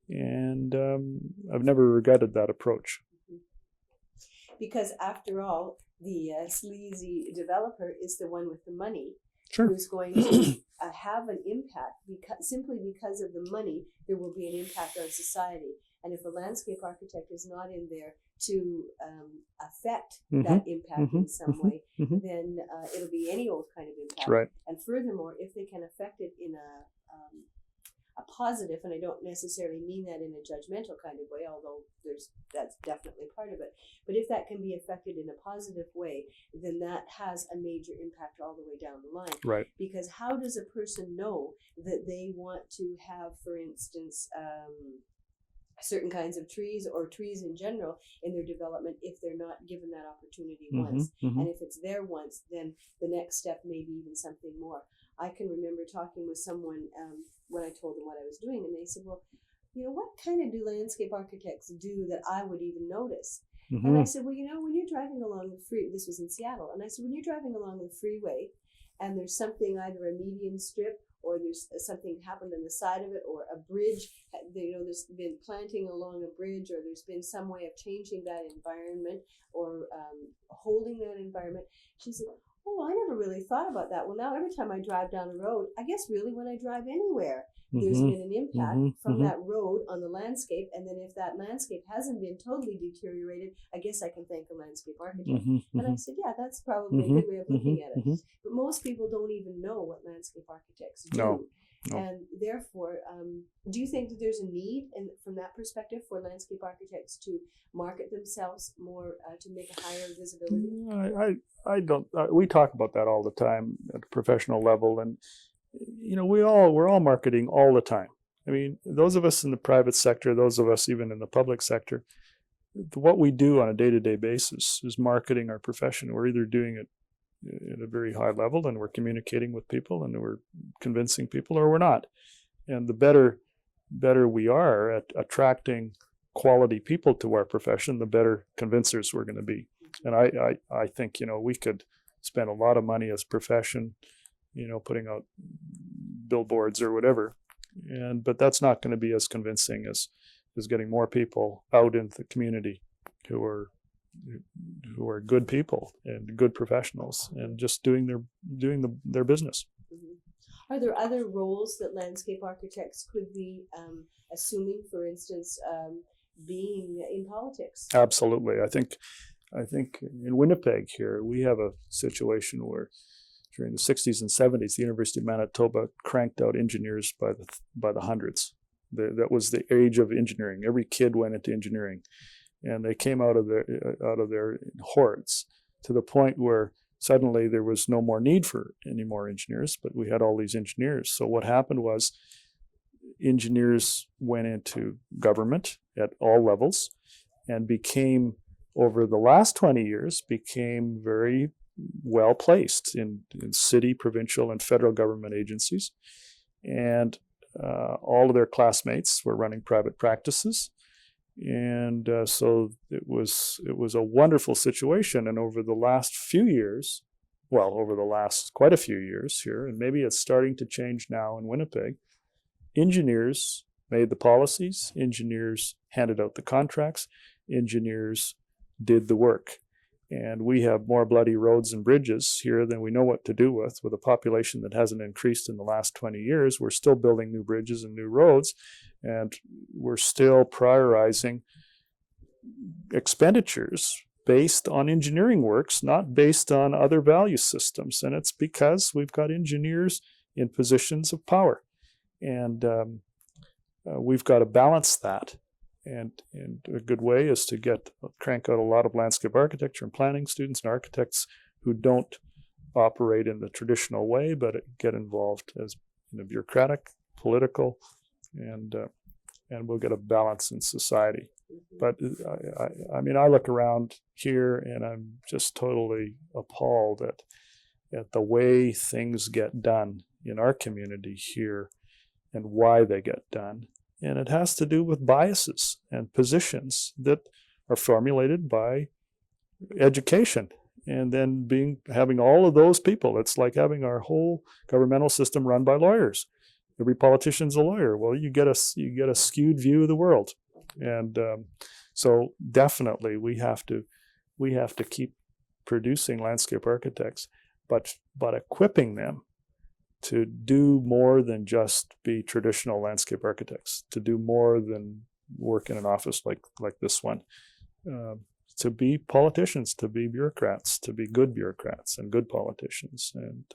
And I've never regretted that approach.
Because after all, the sleazy developer is the one with the money.
Sure.
Who's going to have an impact, simply because of the money, there will be an impact on society. And if a landscape architect is not in there to affect that impact in some way, then it'll be any old kind of impact.
Right.
And furthermore, if they can affect it in a positive, and I don't necessarily mean that in a judgmental kind of way, although that's definitely part of it. But if that can be affected in a positive way, then that has a major impact all the way down the line.
Right.
Because how does a person know that they want to have, for instance, certain kinds of trees or trees in general in their development if they're not given that opportunity once? And if it's there once, then the next step may be even something more. I can remember talking with someone when I told them what I was doing, and they said, well, what kind of do landscape architects do that I would even notice? And I said, well, when you're driving along the freeway, this was in Seattle, and I said, when you're driving along the freeway and there's something, either a median strip or there's something happened on the side of it, or a bridge, there's been planting along a bridge, or there's been some way of changing that environment or holding that environment. She said, oh, I never really thought about that. Well, now every time I drive down the road, I guess really when I drive anywhere, there's been an impact from that road on the landscape. And then if that landscape hasn't been totally deteriorated, I guess I can thank a landscape architect. And I said, yeah, that's probably a good way of looking at it. But most people don't even know what landscape architects do.
No. No.
And therefore, do you think that there's a need, from that perspective, for landscape architects to market themselves more, to make a higher visibility?
I don't. We talk about that all the time at a professional level, and we're all marketing all the time. I mean, those of us in the private sector, those of us even in the public sector, what we do on a day-to-day basis is marketing our profession. We're either doing it at a very high level and we're communicating with people and we're convincing people, or we're not. And the better we are at attracting quality people to our profession, the better convincers we're going to be. And I think, we could spend a lot of money as a profession, putting out billboards or whatever. But that's not going to be as convincing as getting more people out into the community who are good people and good professionals and just doing their business.
Mm-hmm. Are there other roles that landscape architects could be assuming, for instance, being in politics?
Absolutely. I think in Winnipeg here, we have a situation where during the 60s and 70s, the University of Manitoba cranked out engineers by the hundreds. That was the age of engineering. Every kid went into engineering, and they came out of their hordes to the point where suddenly there was no more need for any more engineers, but we had all these engineers. So what happened was engineers went into government at all levels and became, over the last 20 years, became very well placed in city, provincial, and federal government agencies. And all of their classmates were running private practices. And so it was a wonderful situation. And over the last few years, over the last quite a few years here, and maybe it's starting to change now in Winnipeg, engineers made the policies, engineers handed out the contracts, engineers did the work. And we have more bloody roads and bridges here than we know what to do with a population that hasn't increased in the last 20 years. We're still building new bridges and new roads, and we're still prioritizing expenditures based on engineering works, not based on other value systems. And it's because we've got engineers in positions of power. And we've got to balance that. And a good way is to crank out a lot of landscape architecture and planning students and architects who don't operate in the traditional way, but get involved as bureaucratic, political, and we'll get a balance in society. But I look around here and I'm just totally appalled at the way things get done in our community here and why they get done. And it has to do with biases and positions that are formulated by education. And then having all of those people, it's like having our whole governmental system run by lawyers. Every politician's a lawyer. Well, you get a skewed view of the world. And so definitely we have to keep producing landscape architects, but equipping them to do more than just be traditional landscape architects, to do more than work in an office like this one, to be politicians, to be bureaucrats, to be good bureaucrats and good politicians. And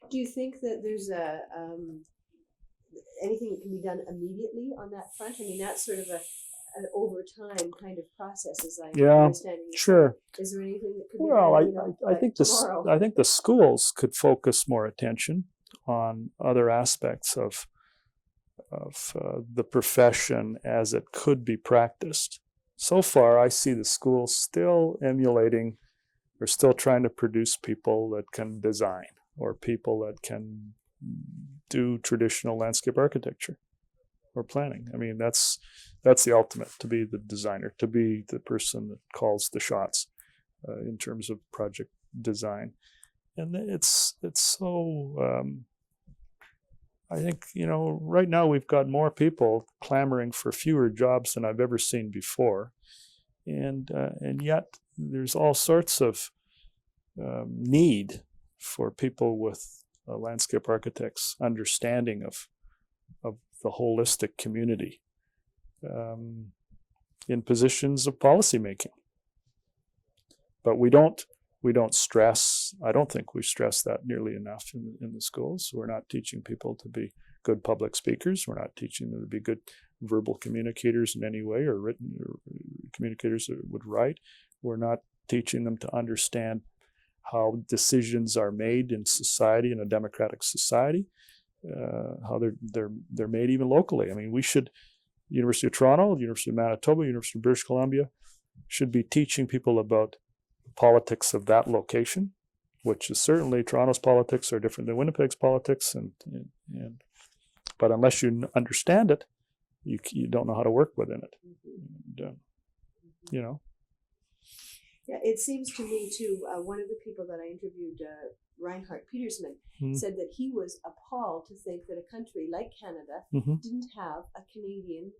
do you think that there's anything that can be done immediately on that front? I mean, that's sort of an over time kind of process, as I understand it.
Sure.
Is there anything that could
be
done?
I think the schools could focus more attention on other aspects of the profession as it could be practiced. So far, I see the schools still emulating or still trying to produce people that can design or people that can do traditional landscape architecture or planning. I mean, that's the ultimate, to be the designer, to be the person that calls the shots in terms of project design. And it's so, I think, right now we've got more people clamoring for fewer jobs than I've ever seen before. And yet there's all sorts of need for people with landscape architects' understanding of the holistic community in positions of policymaking. But we don't stress schools. I don't think we stress that nearly enough in the schools. We're not teaching people to be good public speakers. We're not teaching them to be good verbal communicators in any way, or written or communicators that would write. We're not teaching them to understand how decisions are made in society, in a democratic society, how they're made even locally. I mean, we should, University of Toronto, University of Manitoba, University of British Columbia, should be teaching people about politics of that location, which is certainly Toronto's politics are different than Winnipeg's politics, but unless you understand it, you don't know how to work within it. And, you know.
Yeah, it seems to me too. One of the people that I interviewed, Reinhard Petersman, said that he was appalled to think that a country like Canada didn't have a Canadian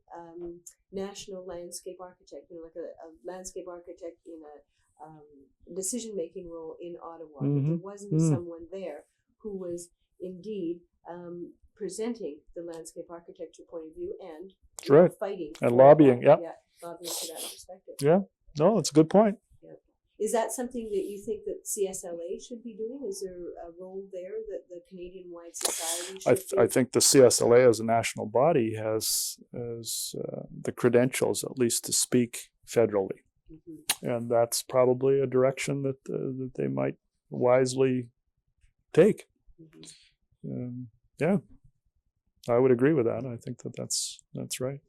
national landscape architect, like a landscape architect in a decision-making role in Ottawa. That there wasn't someone there who was indeed presenting the landscape architecture point of view and fighting
and lobbying.
Lobbying for that perspective.
Yeah, no, that's a good point.
Is that something that you think that CSLA should be doing? Is there a role there that the Canadian-wide society should
I think the CSLA as a national body has the credentials, at least, to speak federally. And that's probably a direction that they might wisely take. Yeah, I would agree with that. I think that's right.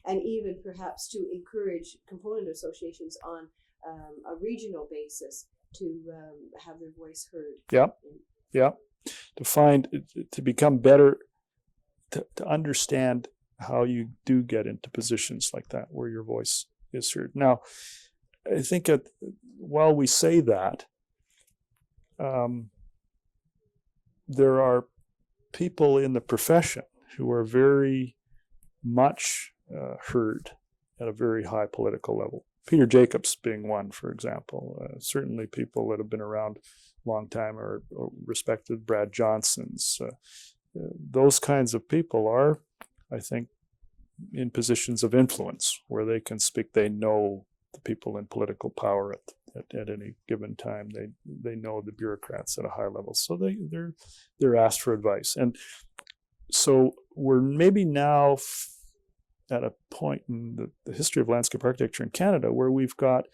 And even perhaps to encourage component associations on a regional basis to have their voice heard.
Yeah. To become better, to understand how you do get into positions like that where your voice is heard. Now, I think while we say that, there are people in the profession who are very much heard at a very high political level. Peter Jacobs being one, for example. Certainly people that have been around a long time are respected. Brad Johnson's. Those kinds of people are, I think, in positions of influence where they can speak. They know the people in political power at any given time. They know the bureaucrats at a high level. So they're asked for advice. And so we're maybe now at a point in the history of landscape architecture in Canada where we've got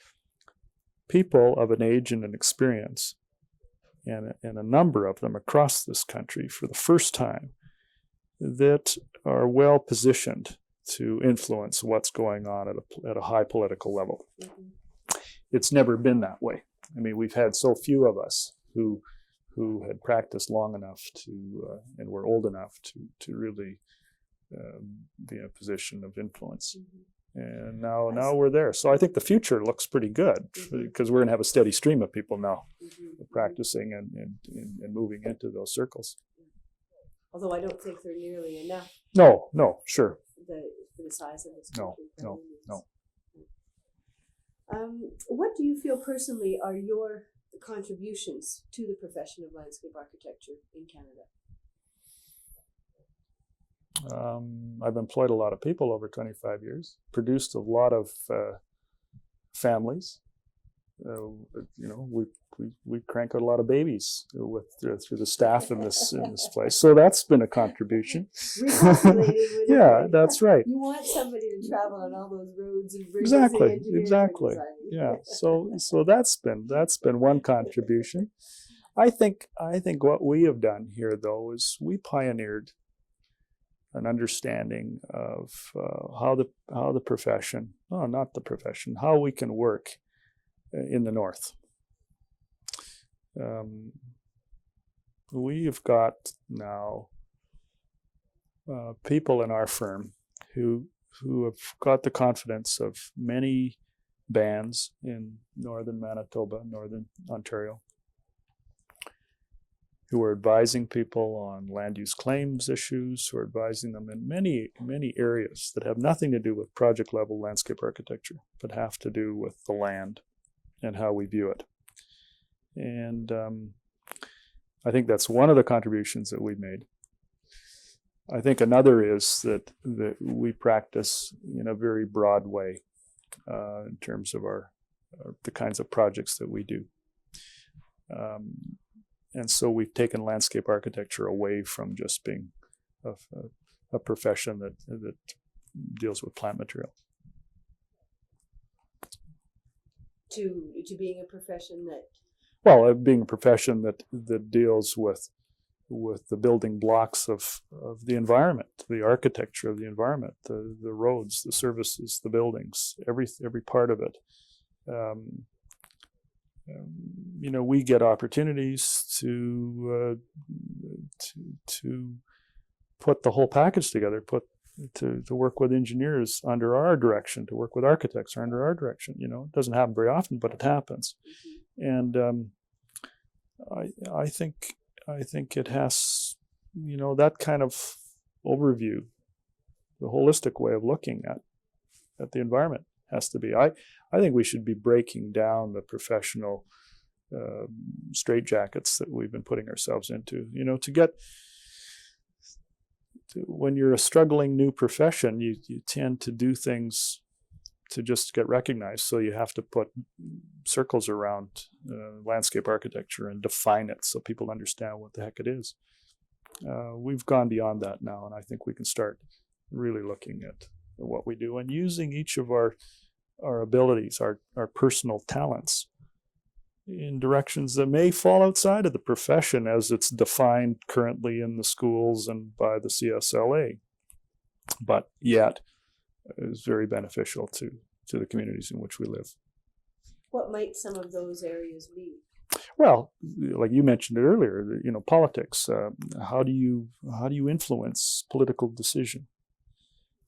people of an age and an experience, and a number of them across this country for the first time, that are well positioned to influence what's going on at a high political level. It's never been that way. I mean, we've had so few of us who had practiced long enough to and were old enough to really be in a position of influence. And now we're there. So I think the future looks pretty good because we're going to have a steady stream of people now practicing and moving into those circles.
Although I don't think they're nearly enough.
No, sure.
For the size of this country.
No.
What do you feel personally are your contributions to the profession of landscape architecture in Canada?
I've employed a lot of people over 25 years, produced a lot of families. We crank out a lot of babies through the staff in this place. So that's been a contribution. Yeah, that's right.
You want somebody to travel on all those roads and bring
exactly. Yeah. So that's been one contribution. I think what we have done here though is we pioneered an understanding of how the profession, how we can work in the North. We've got now people in our firm who have got the confidence of many bands in northern Manitoba, northern Ontario, who are advising people on land use claims issues, who are advising them in many, many areas that have nothing to do with project level landscape architecture, but have to do with the land and how we view it. And I think that's one of the contributions that we've made. I think another is that we practice in a very broad way in terms of the kinds of projects that we do. And so we've taken landscape architecture away from just being a profession that deals with plant material.
To being a profession that...
Well, being a profession that deals with the building blocks of the environment, the architecture of the environment, the roads, the services, the buildings, every part of it. We get opportunities to put the whole package together, to work with engineers under our direction, to work with architects under our direction. It doesn't happen very often, but it happens. And I think it has, that kind of overview, the holistic way of looking at the environment has to be. I think we should be breaking down the professional straitjackets that we've been putting ourselves into. When you're a struggling new profession, you tend to do things to just get recognized. So you have to put circles around landscape architecture and define it so people understand what the heck it is. We've gone beyond that now, and I think we can start really looking at what we do and using each of our abilities, our personal talents, in directions that may fall outside of the profession as it's defined currently in the schools and by the CSLA, but yet is very beneficial to the communities in which we live.
What might some of those areas be?
Well, like you mentioned it earlier, politics. How do you influence political decision?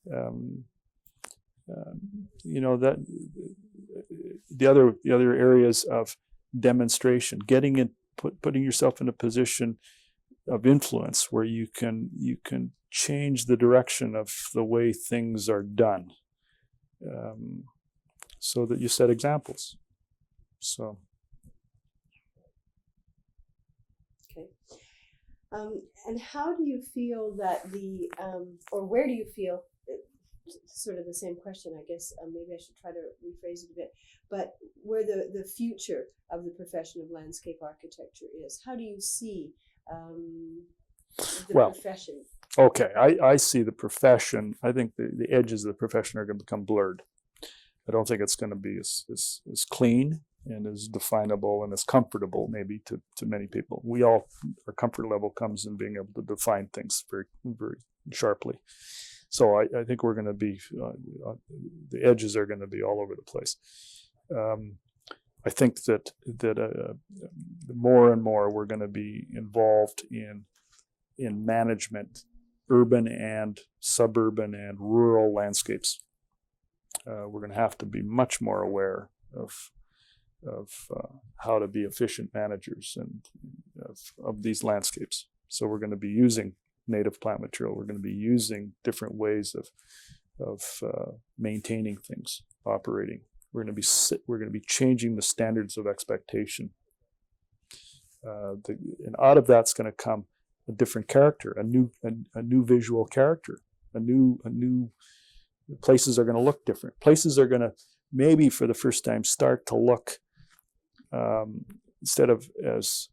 That the other areas of demonstration, putting yourself in a position of influence where you can change the direction of the way things are done, so that you set examples. So.
Okay. And how do you feel that or where do you feel? Sort of the same question, I guess. Maybe I should try to rephrase it a bit. But where the future of the profession of landscape architecture is, how do you see the profession?
Okay, I see the profession. I think the edges of the profession are going to become blurred. I don't think it's going to be as clean and as definable and as comfortable, maybe, to many people. Our comfort level comes in being able to define things very, very sharply. So I think we're going to be, the edges are going to be all over the place. I think that more and more we're going to be involved in management, urban and suburban and rural landscapes. We're going to have to be much more aware of how to be efficient managers of these landscapes. So we're going to be using native plant material. We're going to be using different ways of maintaining things, operating. We're going to be changing the standards of expectation. And out of that's going to come a different character, a new visual character, a new places are going to look different. Places are going to maybe for the first time start to look instead of as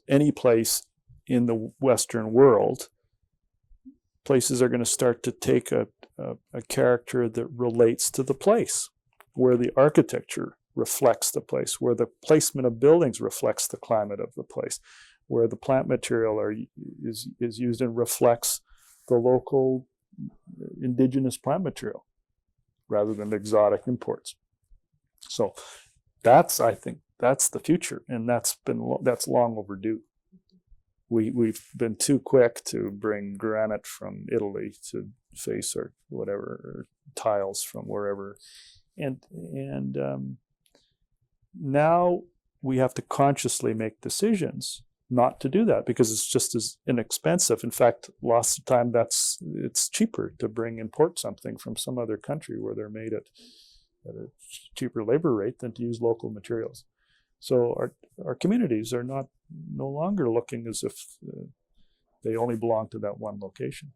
any place in the Western world. Places are going to start to take a character that relates to the place, where the architecture reflects the place, where the placement of buildings reflects the climate of the place, where the plant material is used and reflects the local indigenous plant material rather than exotic imports. So I think that's the future, and that's long overdue. We've been too quick to bring granite from Italy to face or whatever, or tiles from wherever, and now we have to consciously make decisions not to do that because it's just as inexpensive. In fact, lots of time it's cheaper to import something from some other country where they're made at a cheaper labor rate than to use local materials. So our communities are no longer looking as if they only belong to that one location.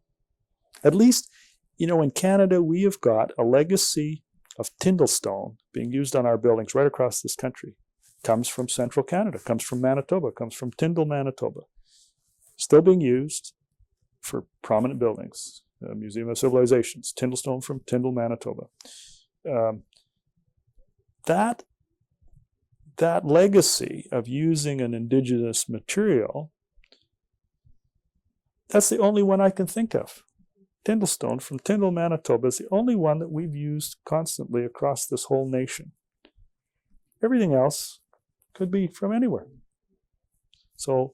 At least, in Canada, we have got a legacy of Tyndall stone being used on our buildings right across this country comes from central Canada, comes from Manitoba, comes from Tyndall, Manitoba. Still being used for prominent buildings. Museum of Civilizations, Tyndall stone from Tyndall, Manitoba. That legacy of using an indigenous material, that's the only one I can think of. Tyndall stone from Tyndall, Manitoba is the only one that we've used constantly across this whole nation. Everything else could be from anywhere. So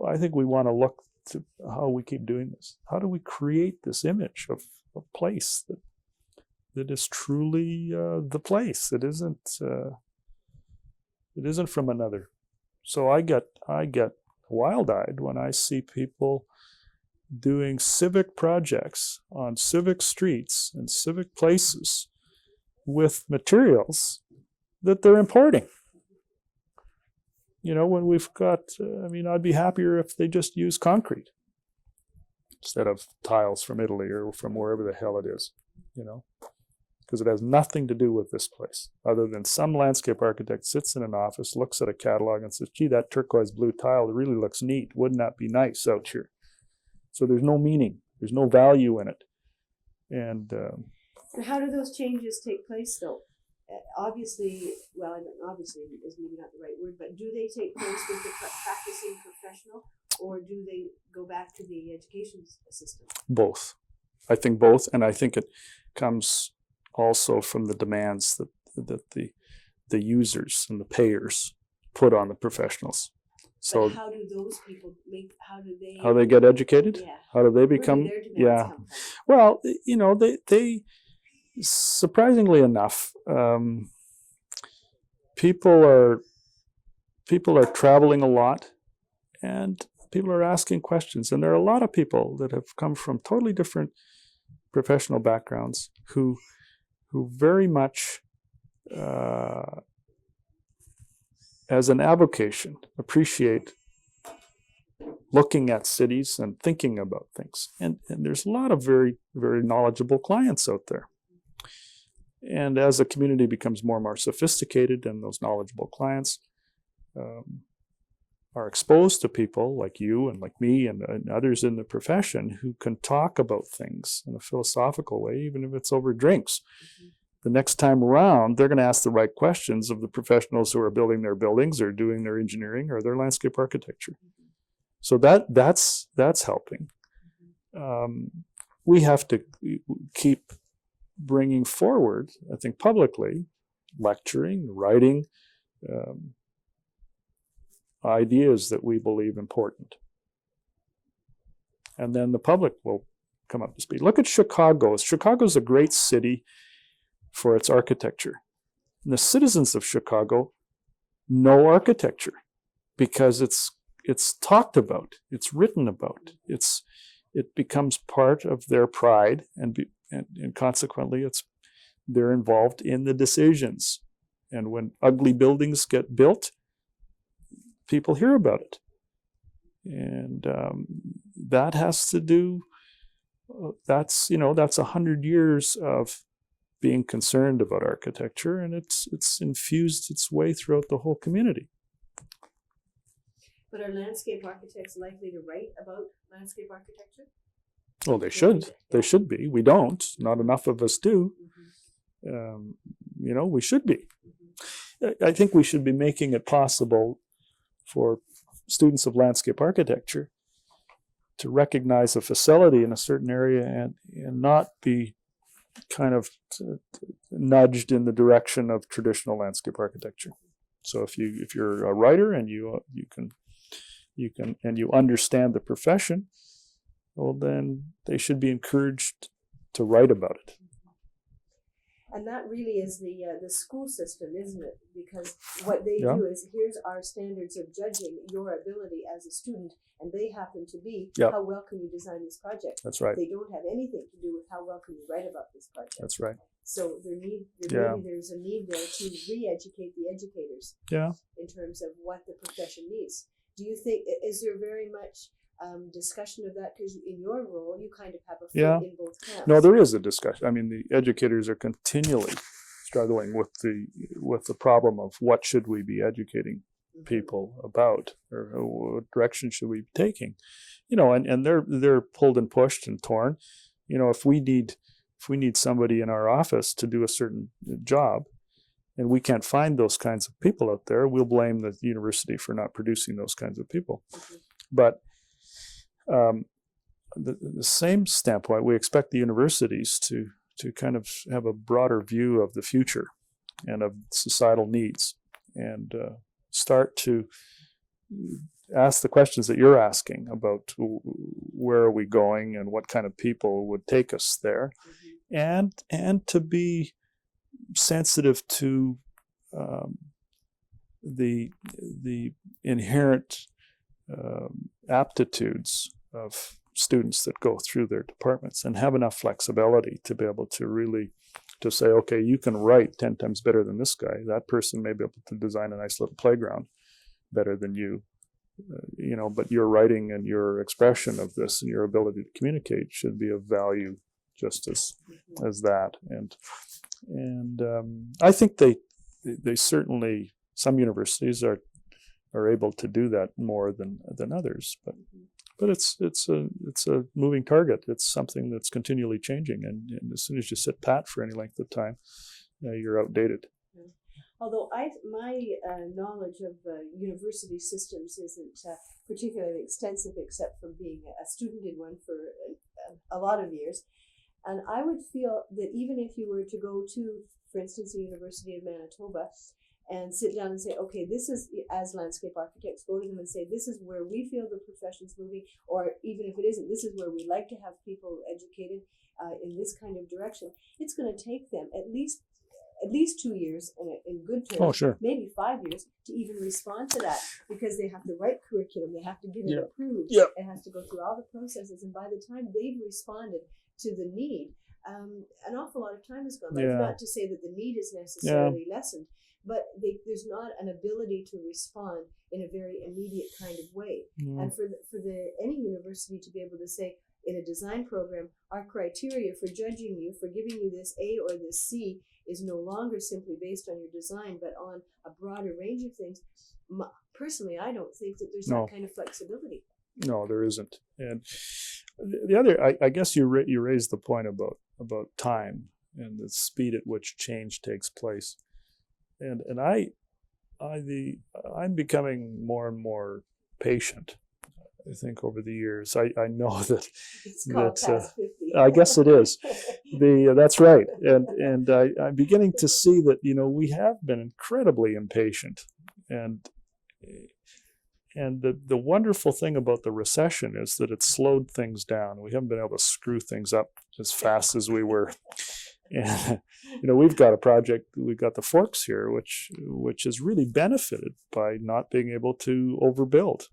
I think we want to look to how we keep doing this. How do we create this image of a place that is truly the place? It isn't from another. So I get wild-eyed when I see people doing civic projects on civic streets and civic places with materials that they're importing. You know, when we've got, I'd be happier if they just use concrete instead of tiles from Italy or from wherever the hell it is, you know, because it has nothing to do with this place other than some landscape architect sits in an office, looks at a catalog and says, gee, that turquoise blue tile really looks neat. Wouldn't that be nice out here? So there's no meaning. There's no value in it. And
how do those changes take place, though? Obviously, well, I don't know, obviously is maybe not the right word, but do they take place with the practicing professional, or do they go back to the education system?
Both. I think both, and I think it comes also from the demands that the users and the payers put on the professions. So
but how do those people
how they get educated?
Yeah.
How do they become?
Where do their demands
Yeah.
come from?
Well, you know, they surprisingly enough, people are traveling a lot, and people are asking questions, and there are a lot of people that have come from totally different professional backgrounds who very much as an avocation appreciate looking at cities and thinking about things. And there's a lot of very, very knowledgeable clients out there. And as the community becomes more and more sophisticated, and those knowledgeable clients are exposed to people like you and like me and others in the profession who can talk about things in a philosophical way, even if it's over drinks. Mm-hmm. The next time around, they're going to ask the right questions of the professionals who are building their buildings or doing their engineering or their landscape architecture. Mm-hmm. So that's helping. Mm-hmm. We have to keep bringing forward, I think, publicly, lecturing, writing, ideas that we believe important. And then the public will come up to speed. Look at Chicago. Chicago's a great city for its architecture. And the citizens of Chicago know architecture because it's talked about, it's written about, it becomes part of their pride, and consequently they're involved in the decisions. And when ugly buildings get built, people hear about it. And that has to do, that's 100 years of being concerned about architecture, and it's infused its way throughout the whole community.
But are landscape architects likely to write about landscape architecture?
Well, they should. They should be. We don't. Not enough of us do. Mm-hmm. We should be. Mm-hmm. I think we should be making it possible for students of landscape architecture to recognize a facility in a certain area and not be kind of nudged in the direction of traditional landscape architecture. So if you're a writer and you understand the profession, well, then they should be encouraged to write about it.
And that really is the school system, isn't it? Because what they do is, here's our standards of judging your ability as a student, and they happen to be, how well can you design this project? That's right. They don't have anything to do with how well can you write about this project. That's right. So there's a need there to re-educate the educators in terms of what the profession needs. Do you think, is there very much discussion of that? Because in your role, you kind of have a foot in both camps.
No, there is a discussion. I mean, the educators are continually struggling with the problem of what should we be educating people about, or what direction should we be taking, and they're pulled and pushed and torn. If we need somebody in our office to do a certain job, and we can't find those kinds of people out there, we'll blame the university for not producing those kinds of people. But the same standpoint, we expect the universities to kind of have a broader view of the future and of societal needs, and start to ask the questions that you're asking about where are we going and what kind of people would take us there, and to be sensitive to the inherent aptitudes of students that go through their departments, and have enough flexibility to be able to really to say, okay, you can write 10 times better than this guy. That person may be able to design a nice little playground better than you, but your writing and your expression of this and your ability to communicate should be of value just as that. And I think they certainly, some universities are able to do that more than others, but it's a moving target. It's something that's continually changing, and as soon as you sit pat for any length of time, you're outdated.
Although my knowledge of university systems isn't particularly extensive, except from being a student in one for a lot of years, and I would feel that even if you were to go to, for instance, the University of Manitoba, and sit down and say, okay, this is, as landscape architects, go to them and say, this is where we feel the profession's moving, or even if it isn't, this is where we like to have people educated in this kind of direction. It's going to take them at least 2 years in good terms, maybe 5 years, to even respond to that, because they have to write curriculum, they have to get it approved, it has to go through all the processes, and by the time they've responded to the need, an awful lot of time has gone by. Not to say that the need is necessarily lessened, but there's not an ability to respond in a very immediate kind of way. And for any university to be able to say, in a design program, our criteria for judging you, for giving you this A or this C, is no longer simply based on your design, but on a broader range of things. Personally, I don't think that there's that kind of flexibility.
No, there isn't. And the other, I guess you raised the point about time and the speed at which change takes place. And I'm becoming more and more patient, I think, over the years. I know that
it's called past 50.
I guess it is. That's right. And I'm beginning to see that, we have been incredibly impatient. And the wonderful thing about the recession is that it slowed things down. We haven't been able to screw things up as fast as we were. And, we've got a project, we've got the Forks here, which has really benefited by not being able to overbuild.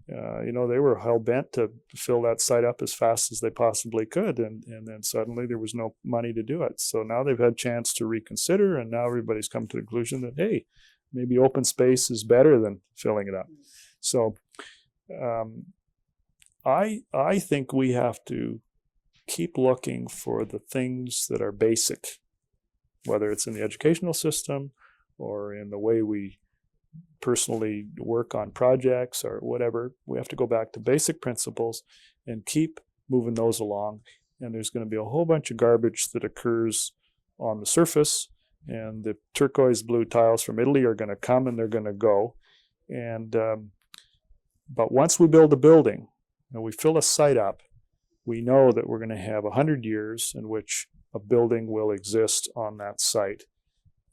They were hell-bent to fill that site up as fast as they possibly could, and then suddenly there was no money to do it. So now they've had a chance to reconsider, and now everybody's come to the conclusion that, hey, maybe open space is better than filling it up. So I think we have to keep looking for the things that are basic, whether it's in the educational system or in the way we personally work on projects or whatever. We have to go back to basic principles and keep moving those along. And there's going to be a whole bunch of garbage that occurs on the surface, and the turquoise blue tiles from Italy are going to come and they're going to go. And but once we build a building and we fill a site up, we know that we're going to have 100 years in which a building will exist on that site,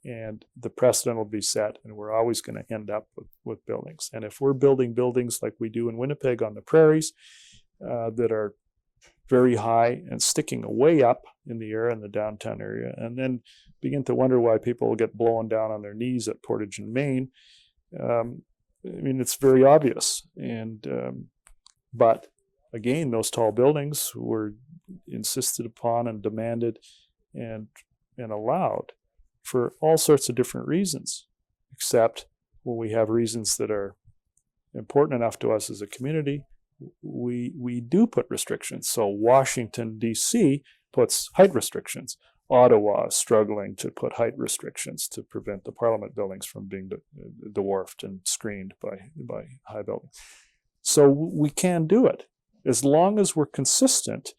and the precedent will be set, and we're always going to end up with buildings. And if we're building buildings like we do in Winnipeg on the prairies that are very high and sticking way up in the air in the downtown area, and then begin to wonder why people will get blown down on their knees at Portage and Main, it's very obvious. And but again, those tall buildings were insisted upon and demanded and allowed for all sorts of different reasons, except when we have reasons that are important enough to us as a community, we do put restrictions. So Washington, D.C. puts height restrictions. Ottawa struggling to put height restrictions to prevent the Parliament buildings from being dwarfed and screened by high buildings. So we can do it as long as we're consistent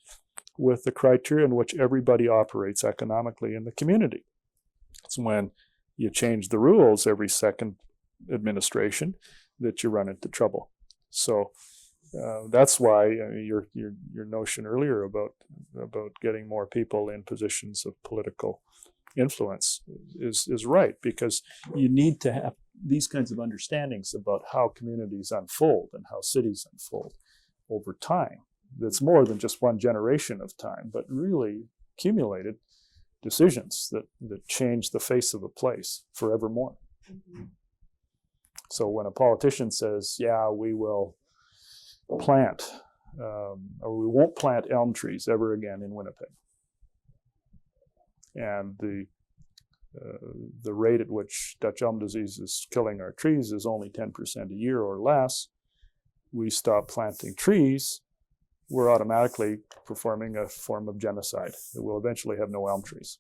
with the criteria in which everybody operates economically in the community. It's when you change the rules every second administration that you run into trouble. So that's why your notion earlier about getting more people in positions of political influence is right, because you need to have these kinds of understandings about how communities unfold and how cities unfold over time. That's more than just one generation of time, but really accumulated decisions that change the face of a place forevermore. Mm-hmm. So when a politician says, yeah, we will plant, or we won't plant elm trees ever again in Winnipeg, and the rate at which Dutch elm disease is killing our trees is only 10% a year or less, we stop planting trees, we're automatically performing a form of genocide that will eventually have no elm trees.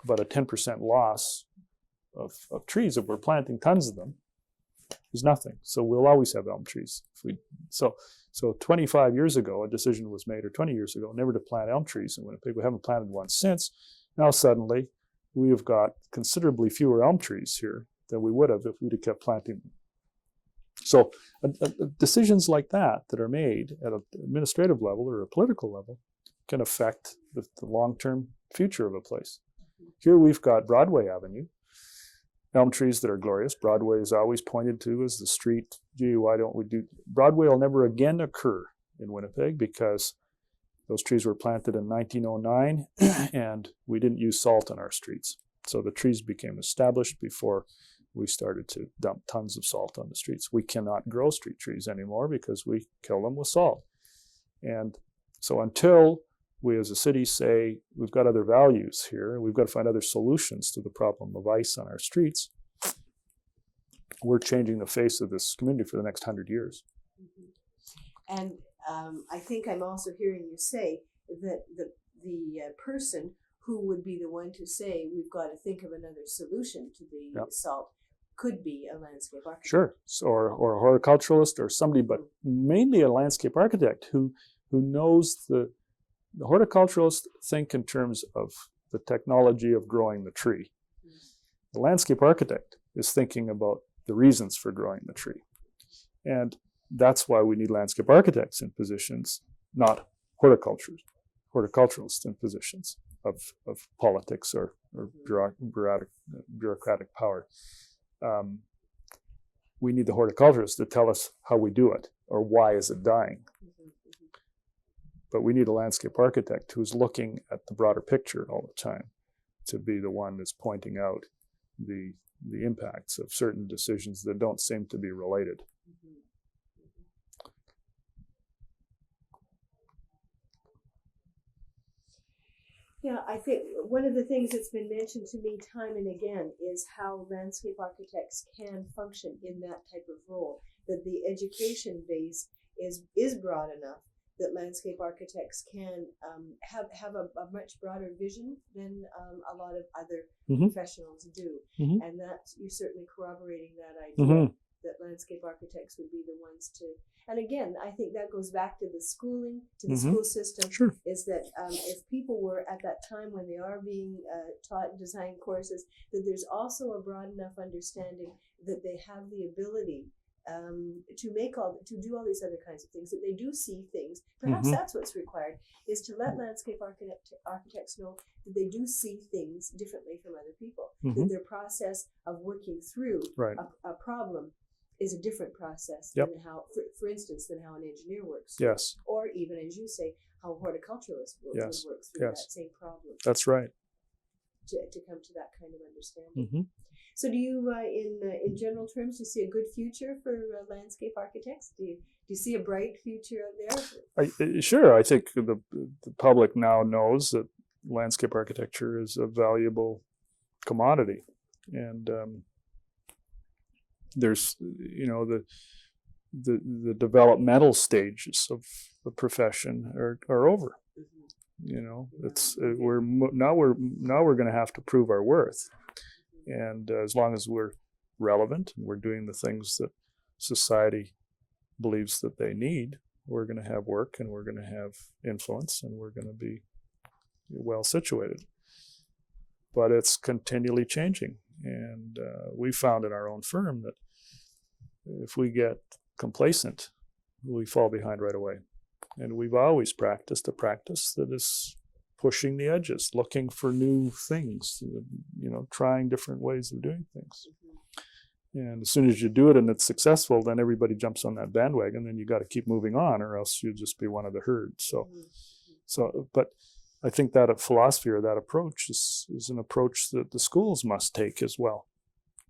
But a 10% loss of trees, if we're planting tons of them, is nothing. So we'll always have elm trees. So 25 years ago, a decision was made, or 20 years ago, never to plant elm trees in Winnipeg. We haven't planted one since. Now suddenly, we have got considerably fewer elm trees here than we would have if we'd have kept planting them. So decisions like that are made at an administrative level or a political level can affect the long-term future of a place. Here we've got Broadway Avenue, elm trees that are glorious. Broadway is always pointed to as the street. Gee, why don't we do? Broadway will never again occur in Winnipeg because those trees were planted in 1909 and we didn't use salt on our streets. So the trees became established before we started to dump tons of salt on the streets. We cannot grow street trees anymore because we kill them with salt. And so until we as a city say we've got other values here, we've got to find other solutions to the problem of ice on our streets, we're changing the face of this community for the next 100 years.
Mm-hmm. And I think I'm also hearing you say that the person who would be the one to say we've got to think of another solution to the salt could be a landscape architect.
Sure, or a horticulturalist or somebody, but mainly a landscape architect who knows the horticulturalists think in terms of the technology of growing the tree. Mm-hmm. The landscape architect is thinking about the reasons for growing the tree. And that's why we need landscape architects in positions, not horticulturalists in positions of politics or bureaucratic power. We need the horticulturists to tell us how we do it or why is it dying. But we need a landscape architect who's looking at the broader picture all the time to be the one that's pointing out the impacts of certain decisions that don't seem to be related.
Yeah, I think one of the things that's been mentioned to me time and again is how landscape architects can function in that type of role, that the education base is broad enough that landscape architects can have a much broader vision than a lot of other professionals do. Mm-hmm. And that you're certainly corroborating that idea that landscape architects would be the ones to. And again, I think that goes back to the schooling, to the school system,
sure.
Is that if people were at that time when they are being taught design courses, that there's also a broad enough understanding that they have the ability to do all these other kinds of things, that they do see things. Perhaps that's what's required, is to let landscape architects know that they do see things differently from other people, that their process of working through a problem is a different process than how, for instance, than how an engineer works.
Yes.
Or even, as you say, how a horticulturalist would work through that same problem.
That's right.
To come to that kind of understanding. So do you, in general terms, do you see a good future for landscape architects? Do you see a bright future out there?
Sure. I think the public now knows that landscape architecture is a valuable commodity. And there's, the developmental stages of the profession are over. You know, now we're going to have to prove our worth, and as long as we're relevant and we're doing the things that society believes that they need, we're going to have work and we're going to have influence and we're going to be well situated. But it's continually changing, and we found in our own firm that if we get complacent, we fall behind right away. And we've always practiced a practice that is pushing the edges, looking for new things, you know, trying different ways of doing things. And as soon as you do it and it's successful, then everybody jumps on that bandwagon, and you got to keep moving on, or else you'll just be one of the herd. But I think that a philosophy or that approach is an approach that the schools must take as well.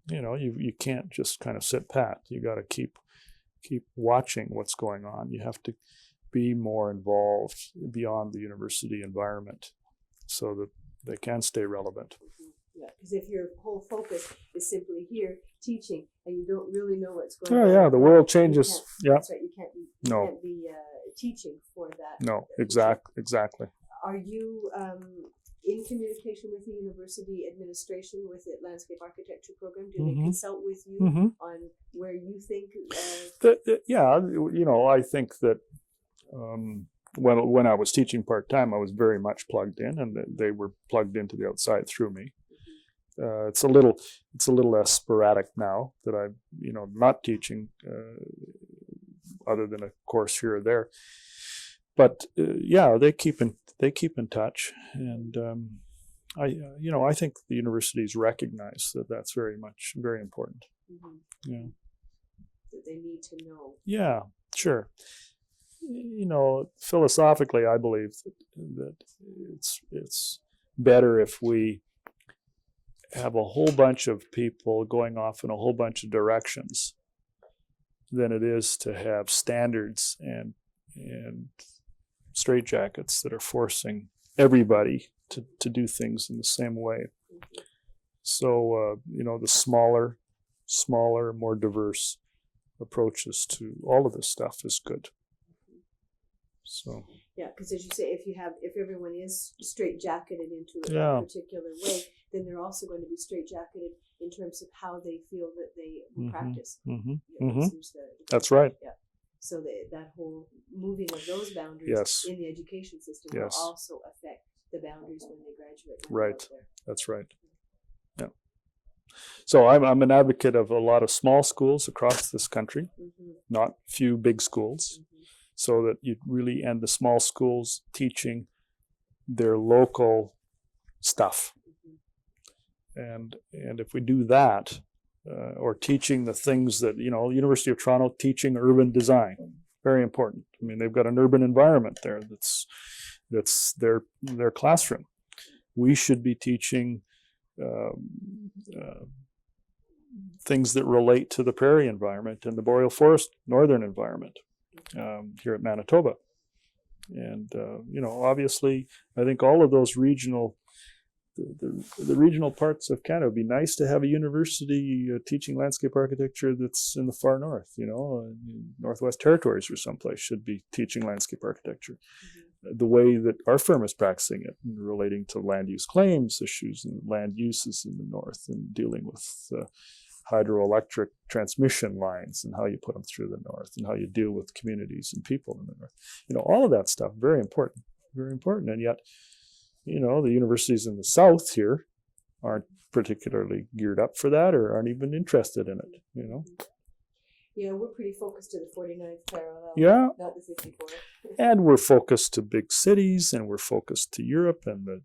You know, you can't just kind of sit pat. You got to keep watching what's going on. You have to be more involved beyond the university environment so that they can stay relevant.
Yeah, because if your whole focus is simply here teaching and you don't really know what's going on.
Oh yeah, the world changes. Yeah,
that's right. You can't be teaching for that.
No, exactly.
Are you in communication with the university administration with the landscape architecture program? Do they consult with you on where you think?
Yeah, you know, I think that when I was teaching part-time, I was very much plugged in, and they were plugged into the outside through me. It's a little less sporadic now that I'm, you know, not teaching, other than a course here or there. But yeah, they keep in touch, and I think the universities recognize that that's very important. Yeah,
that they need to know.
Yeah, sure. You know, philosophically, I believe that it's better if we have a whole bunch of people going off in a whole bunch of directions than it is to have standards and straitjackets that are forcing everybody to do things in the same way. So, you know, the smaller, more diverse approaches to all of this stuff is good. So.
Yeah, because as you say, if everyone is straitjacketed into a particular way, then they're also going to be straitjacketed in terms of how they feel that they will practice.
That's right.
Yeah. So that whole moving of those boundaries in the education system will also affect the boundaries when they graduate.
Right. That's right. Yeah. So I'm an advocate of a lot of small schools across this country, not few big schools, so that you really end the small schools teaching their local stuff. And if we do that, or teaching the things that, you know, University of Toronto teaching urban design, very important. I mean, they've got an urban environment there that's their classroom. We should be teaching things that relate to the prairie environment and the boreal forest northern environment here at Manitoba. And, you know, obviously, I think all of those regional the regional parts of Canada, it'd be nice to have a university teaching landscape architecture that's in the far north, you know, Northwest Territories or someplace should be teaching landscape architecture. The way that our firm is practicing it, relating to land use claims issues and land uses in the north, and dealing with hydroelectric transmission lines and how you put them through the north, and how you deal with communities and people in the north. You know, all of that stuff, very important. And yet, you know, the universities in the south here aren't particularly geared up for that, or aren't even interested in it, you know.
Yeah, we're pretty focused to the 49th parallel, not the 54.
And we're focused to big cities, and we're focused to Europe and the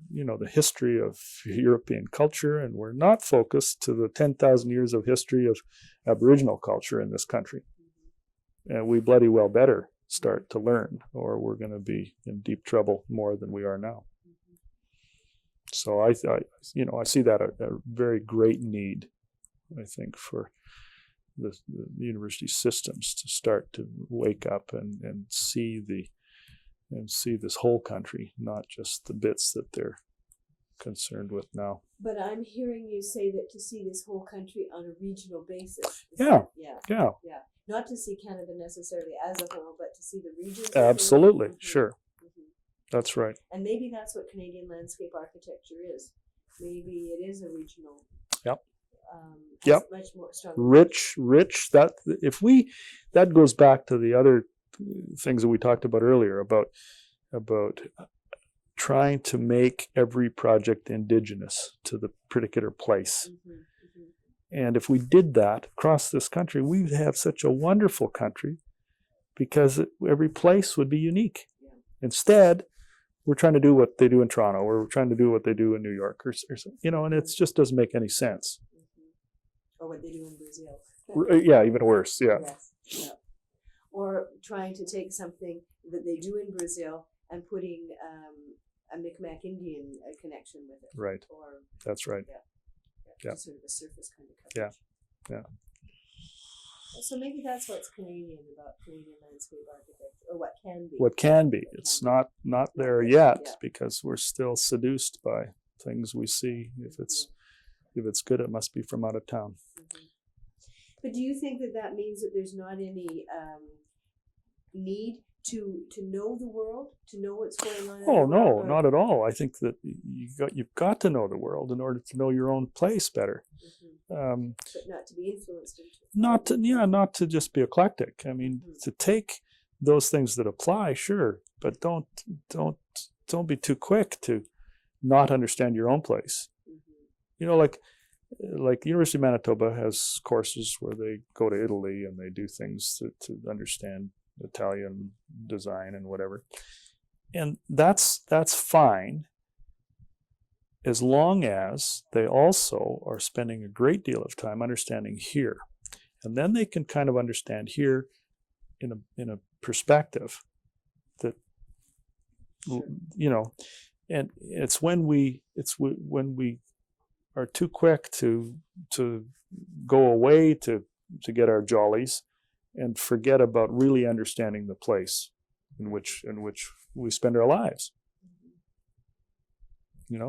you know, the history of European culture, and we're not focused to the 10,000 years of history of Aboriginal culture in this country. And we bloody well better start to learn, or we're going to be in deep trouble more than we are now. So I see that a very great need, I think, for the university systems to start to wake up and see this whole country, not just the bits that they're concerned with now.
But I'm hearing you say that to see this whole country on a regional basis.
Yeah.
Not to see Canada necessarily as a whole, but to see the regions.
Absolutely, sure. That's right.
And maybe that's what Canadian landscape architecture is. Maybe it is a regional.
Yep.
Has much more strong.
Rich. That goes back to the other things that we talked about earlier about trying to make every project indigenous to the particular place. And if we did that across this country, we'd have such a wonderful country because every place would be unique.
Yeah.
Instead, we're trying to do what they do in Toronto, or we're trying to do what they do in New York, or and it just doesn't make any sense.
Or what they do in Brazil.
Yeah, even worse. Yeah.
Yes. Yeah. Or trying to take something that they do in Brazil and putting a Mi'kmaq Indian connection with it.
Right.
Or,
that's right. Yeah.
Just sort of a surface kind of coverage.
Yeah.
So maybe that's what's Canadian about Canadian landscape architecture, or what can be.
What can be. It's not there yet because we're still seduced by things we see. If it's good, it must be from out of town.
But do you think that means that there's not any need to know the world, to know what's going on?
Oh no, not at all. I think that you've got to know the world in order to know your own place better.
But not to be influenced into it.
Not to just be eclectic. I mean, to take those things that apply, sure, but don't be too quick to not understand your own place. Like the University of Manitoba has courses where they go to Italy and they do things to understand Italian design and whatever. And that's fine as long as they also are spending a great deal of time understanding here. And then they can kind of understand here in a perspective that, and it's when we are too quick to go away to get our jollies and forget about really understanding the place in which we spend our lives.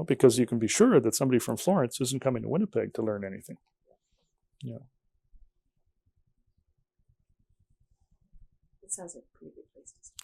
Because you can be sure that somebody from Florence isn't coming to Winnipeg to learn anything.
It sounds like a pretty good place to start.